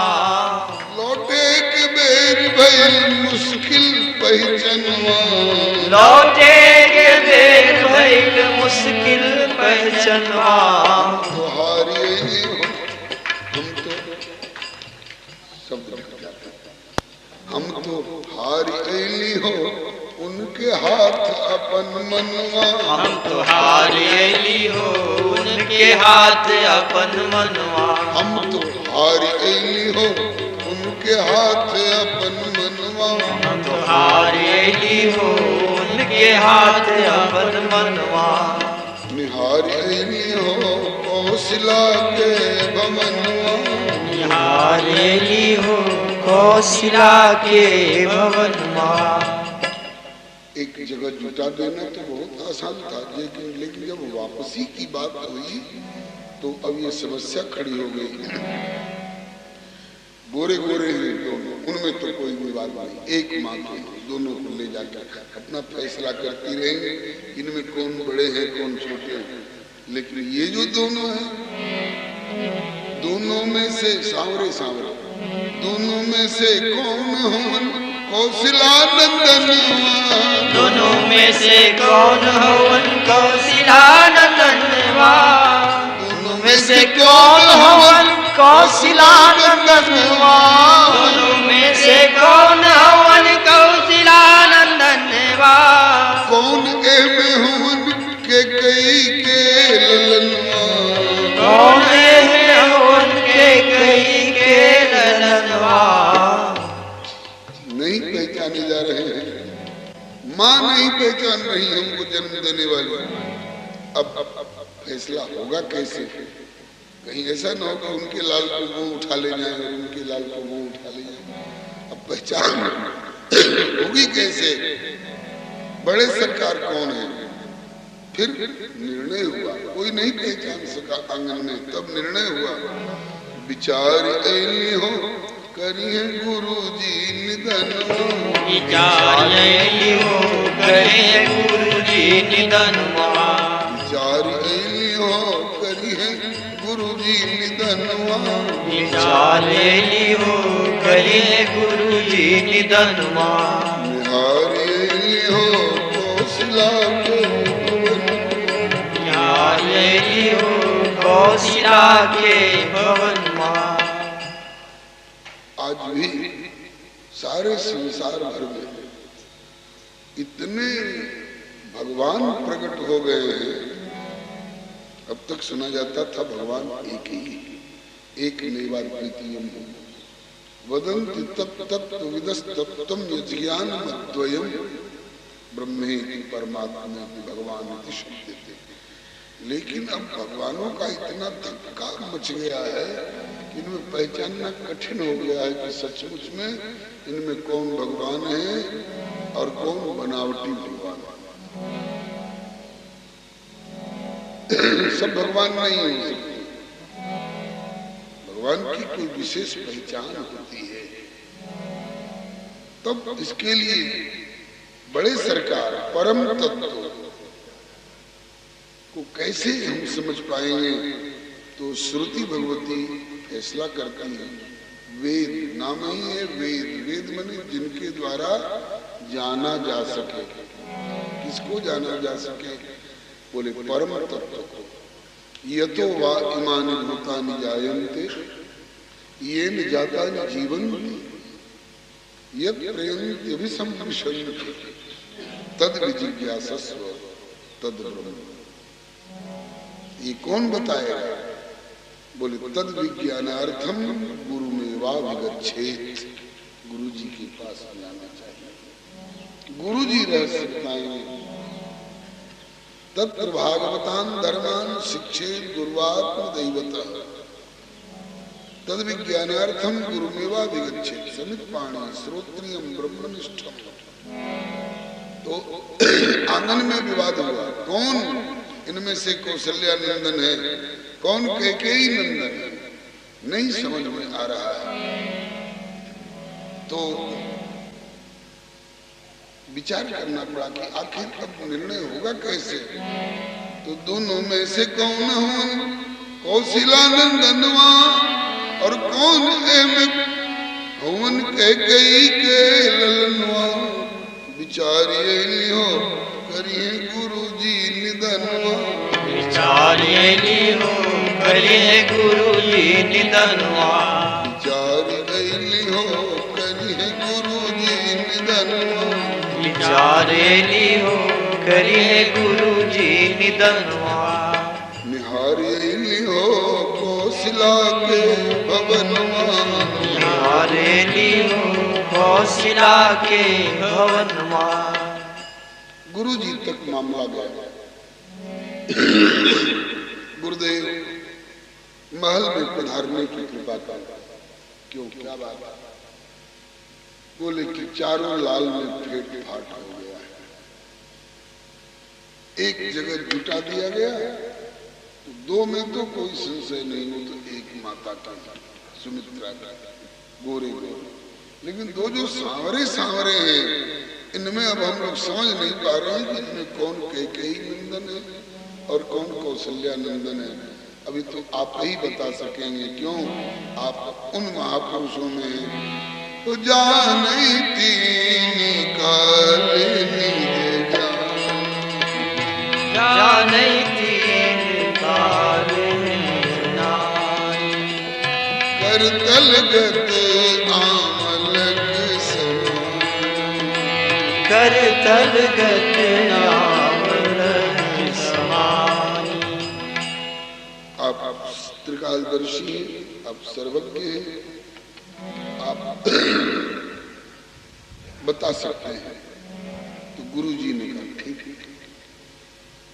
लौटे के बेर भइल मुश्किल पहचानवा, लौटे के बेर भइल मुश्किल पहचानवा। तुम्हारी हम तो शब्द हम तो हारी अली हो उनके हाथ अपन मनवा, हम तो हारी अली हो उनके हाथ अपन मनवा, हम तो हारी अली हो उनके हाथ अपन मनवा, हम तो हारी अली हो उनके हाथ अपन मनवा। निहारी अली हो कौशिला के भवनवा, निहारी अली हो कौशिला के भवन मां। एक जगह जुटा देना तो बहुत आसान था, लेकिन जब वापसी की बात हुई तो अब ये समस्या खड़ी हो गई। गोरे गोरे हैं दोनों, उनमें तो कोई विवाद नहीं, एक माँ के दोनों को ले जाकर अपना फैसला करती रहेंगे, इनमें कौन बड़े हैं कौन छोटे हैं। लेकिन ये जो दोनों हैं, दोनों में से सांवरे सांवरे, दोनों में से कौन हो कौशिला नंदन, दोनों में से कौन हो कौशिला नंदन, दोनों में से कौन हो कौशिला नंदन, दोनों में से कौन हो कौशिला नंदन, कौन एमे हुन के कई के ललनवा, कौन एमे हुन के कई के ललनवा। नहीं पहचाने जा रहे हैं, माँ नहीं पहचान रही हमको जन्म देने वाली। अब फैसला होगा कैसे? कहीं ऐसा न हो कि उनके लाल को वो उठा ले जाए और उनके लाल को वो उठा ले जाए। अब पहचान होगी कैसे? बड़े सरकार कौन है? फिर निर्णय हुआ, कोई नहीं पहचान सका आंगन में, तब निर्णय हुआ विचार ऐली हो करिए गुरु जी निधन, विचार ऐली हो करिए गुरु जी निधन, विचार ऐली हो करिए गुरु जी निधन, विचार ऐली हो करिए गुरु जी निधन, निहार ऐली हो कौशिला के भवन, निहार ऐली हो कौशिला के भवन मां। आज भी सारे संसार भर में इतने भगवान प्रकट हो गए हैं। अब तक सुना जाता था भगवान एक ही, एक नैवाद्वितीयम वदन्ति तत् तत्त्वविदस् तत्त्वं यज्ञान अद्वयम् ब्रह्मेति परमात्मा भगवान इति शब्दते। लेकिन अब भगवानों का इतना धक्का मच गया है कि इनमें पहचानना कठिन हो गया है कि सचमुच में इनमें कौन भगवान है और कौन बनावटी भगवान है। सब भगवान नहीं हो सकते, भगवान की कोई विशेष पहचान होती है। तब इसके लिए बड़े सरकार परम तत्व को कैसे हम समझ पाएंगे? तो श्रुति भगवती फैसला करती है। वेद नाम ही है वेद, वेद माने जिनके द्वारा जाना जा सके। किसको जाना जा सके? बोले परम तत्व को। यतो वा इमानि भूतानि जायन्ते येन जातानि जीवन्ति यत् प्रयन्ति अभिसंविशन्ति तद विजिज्ञासस्व तद ब्रह्म। ये कौन बताएगा? बोले तद विज्ञानार्थम गुरु में वाभिगच्छेत, गुरु जी के पास जाना चाहिए, गुरु जी रहस्य बताएंगे। तत्र भागवतान धर्मान शिक्षेत गुरुवात्म दैवतः तद विज्ञानार्थम गुरु में वाभिगच्छेत समित पाणी श्रोत्रियम ब्रह्मनिष्ठम। तो आंगन में विवाद हुआ, कौन इनमें से कौशल्या नंदन है, कौन कैकेयी नंदन है, नहीं समझ में आ रहा है। तो विचार करना पड़ा कि आखिर अब निर्णय होगा कैसे। तो दोनों में से कौन हो कौशिला नंदनवा और कौन हवन कैकेयी के ललनवा। विचारिए लियो करिए गुरु जी निधनवा, विचारिए लियो करिए गुरु जी निधनवा, विचारिए लियो करिए गुरु जी निधनवा, विचारिए लियो करिए गुरु जी निधनवा। निहारिए लियो कौशिला के भवनवा, निहारिए लियो कौशिला के भवनवा। गुरु जी तक मामला गया। गुरुदेव महल में पधारने की कृपा कर। क्यों, क्या बात? बोले कि चारों लाल में फेट फाट हो गया है, एक जगह जुटा दिया गया, तो दो में तो कोई संशय नहीं हो, तो एक माता का सुमित्रा का गोरे गोरे, लेकिन दो जो सांवरे सांवरे हैं इनमें अब हम लोग समझ नहीं पा रहे हैं कि इनमें कौन कैकेयी नंदन है और कौन कौशल्या नंदन है। अभी तो आप ही बता सकेंगे, क्यों आप उन महापुरुषों में हैं। तो जाने तीन काल जाने तीन काल करतल गत आमलक करतल गत आमलक समान। आप त्रिकालदर्शी हैं, आप सर्वज्ञ हैं, आप बता सकते हैं। तो गुरुजी ने कहा ठीक है।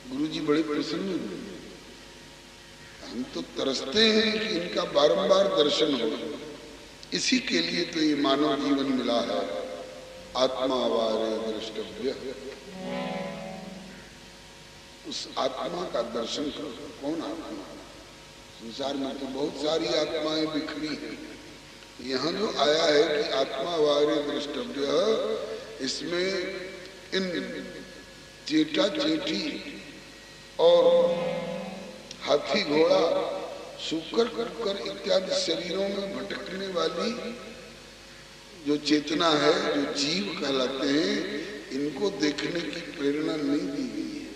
गुरुजी बड़े प्रसन्न हुए, हम तो तरसते हैं कि इनका बारंबार दर्शन हो, इसी के लिए तो ये मानव जीवन मिला है। आत्मा वारे द्रष्टव्य, उस आत्मा का दर्शन करो। कौन आत्मा? संसार में तो बहुत सारी आत्माएं बिखरी हैं, यहाँ जो आया है कि आत्मा वारे द्रष्टव्य, इसमें इन चेटा चेटी और हाथी घोड़ा शुकर कुकर इत्यादि शरीरों में भटकने वाली जो चेतना है, जो जीव कहलाते हैं, इनको देखने की प्रेरणा नहीं दी गई है।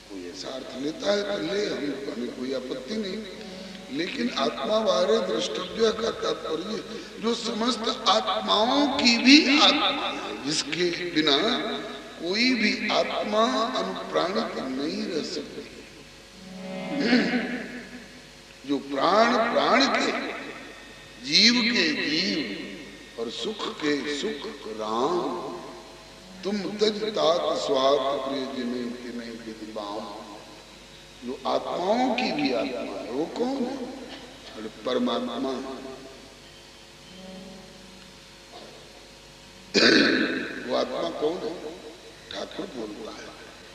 कोई ऐसा अर्थ लेता है तो ले, हमें कोई आपत्ति नहीं, लेकिन आत्मा वारे द्रष्टव्य का तात्पर्य जो समस्त आत्माओं की भी आत्मा है, जिसके बिना कोई भी आत्मा अनुप्राणित नहीं रह सकती। जो प्राण प्राण के, जीव के जीव और सुख के सुख राम, तुम तज तात स्वार्थ प्रिय जिने के नहीं विदिबाम। जो आत्माओं की भी आत्मा है, वो कौन है? परमात्मा। वो आत्मा कौन है? ठाकुर बोलता है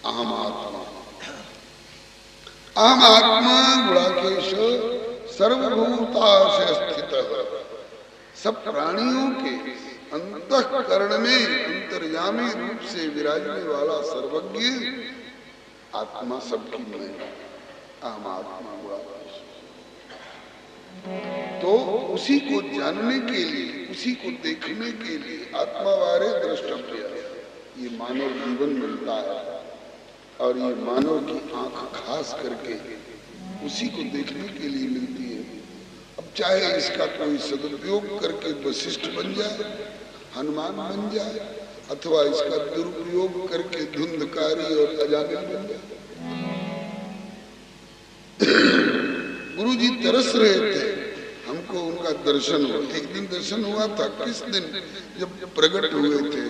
अहम आत्मा। अहम आत्मा गुणाकेश सर्वभूताश स्थितः। सब प्राणियों के अंतःकरण में अंतर्यामी रूप से विराजने वाला सर्वज्ञ आत्मा सबकी मैं। अहम आत्मा गुणाकेश। तो उसी को जानने के लिए, उसी को देखने के लिए आत्मा वारे द्रष्टव्य ये मानव जीवन मिलता है। और ये मानव की आंख खास करके उसी को देखने के लिए मिलती है। अब चाहे इसका कोई सदुपयोग करके वशिष्ठ बन जाए, हनुमान बन जाए, अथवा इसका दुरुपयोग करके धुंधकारी और अजामिल बन जाए। गुरु जी तरस रहे थे हमको उनका दर्शन हो। एक दिन दर्शन हुआ था, किस दिन? जब प्रकट हुए थे।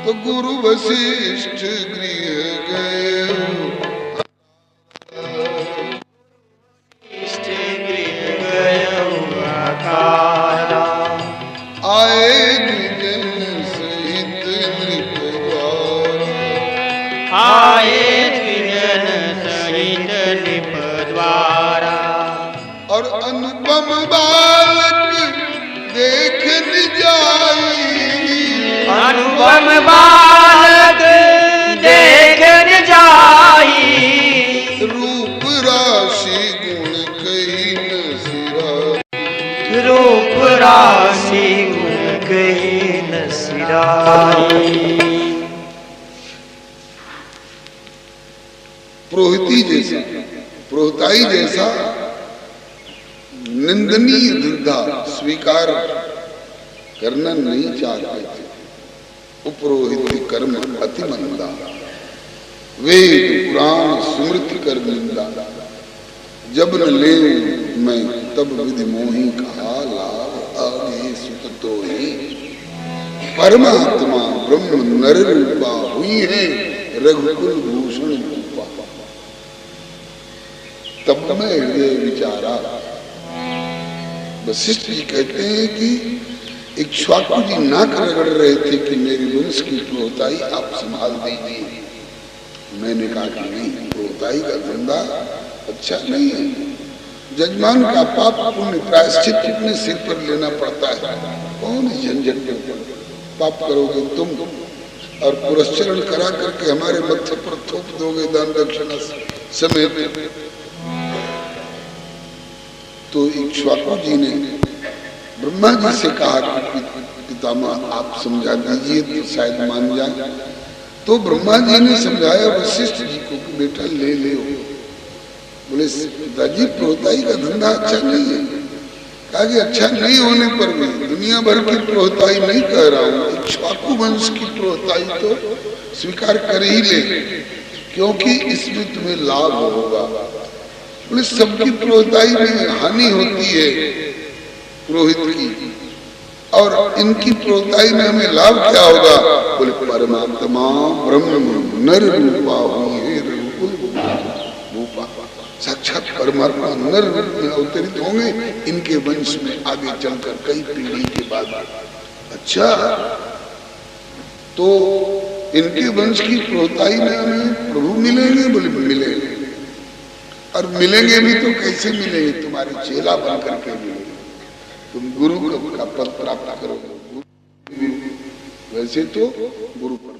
तो गुरु वशिष्ठ गृह गए, आए द्विजन सहित नृप द्वारा। आए द्विजन सहित नृप द्वारा। और अनुपम बालक देखन जाई। अनुपम बालक देखन जाई। रूप राशि गुण कही न सिराई। रूप राशि गुण कही न सिराई। पुरोहिती जैसा, पुरोहिताई जैसा निंदनीय धंधा स्वीकार करना नहीं चाहते थे। उपरोहित कर्म अति मंदा, वेद पुराण स्मृति कर निंदा। जब न ले मैं तब विधि मोही कहा, लाभ आगे सुत तो ही। परमात्मा ब्रह्म नर रूपा हुई है, रघुकुल भूषण रूपा। तब मैं हृदय विचारा। वशिष्ठ जी कहते हैं कि इक्ष्वाकु जी नाक रगड़ रहे थे कि मेरी वंश की प्रोताई आप संभाल दीजिए। मैंने कहा कि नहीं, प्रोताई का धंधा अच्छा नहीं है। जजमान का पाप पुण्य प्रायश्चित अपने सिर पर लेना पड़ता है। कौन झंझट में पाप करोगे तुम और पुरस्चरण करा करके हमारे मत्थे पर थोप दोगे दान दक्षिणा समेत। तो इक्ष्वाकु जी ने ब्रह्मा जी से कहा कि पितामह आप समझा दीजिए तो शायद मान जाए। तो ब्रह्मा जी ने समझाया वशिष्ठ जी को कि बेटा ले ले। बोले पिताजी प्रोताई का धंधा अच्छा नहीं है। कहा कि अच्छा नहीं होने पर भी दुनिया भर की प्रोताई नहीं कह रहा हूँ, इक्ष्वाकु वंश की प्रोताई तो स्वीकार कर ही ले, क्योंकि इसमें तुम्हें लाभ होगा। बोले सबकी प्रोताई में हानि होती है पुरोहित की, और इनकी प्रोताई में हमें लाभ क्या होगा? बोले परमात्मा ब्रह्म नर रूपा हुई है, रूपा साक्षात परमात्मा नर रूप में अवतरित होंगे इनके वंश में आगे चलकर कई पीढ़ी के बाद। अच्छा, तो इनके वंश की प्रोताई में हमें प्रभु मिलेंगे? बोले मिलेंगे, और मिलेंगे भी तो कैसे मिलेंगे? तुम्हारे चेला बन करके मिलेंगे, तुम गुरु का पद प्राप्त करोगे। वैसे तो गुरु पर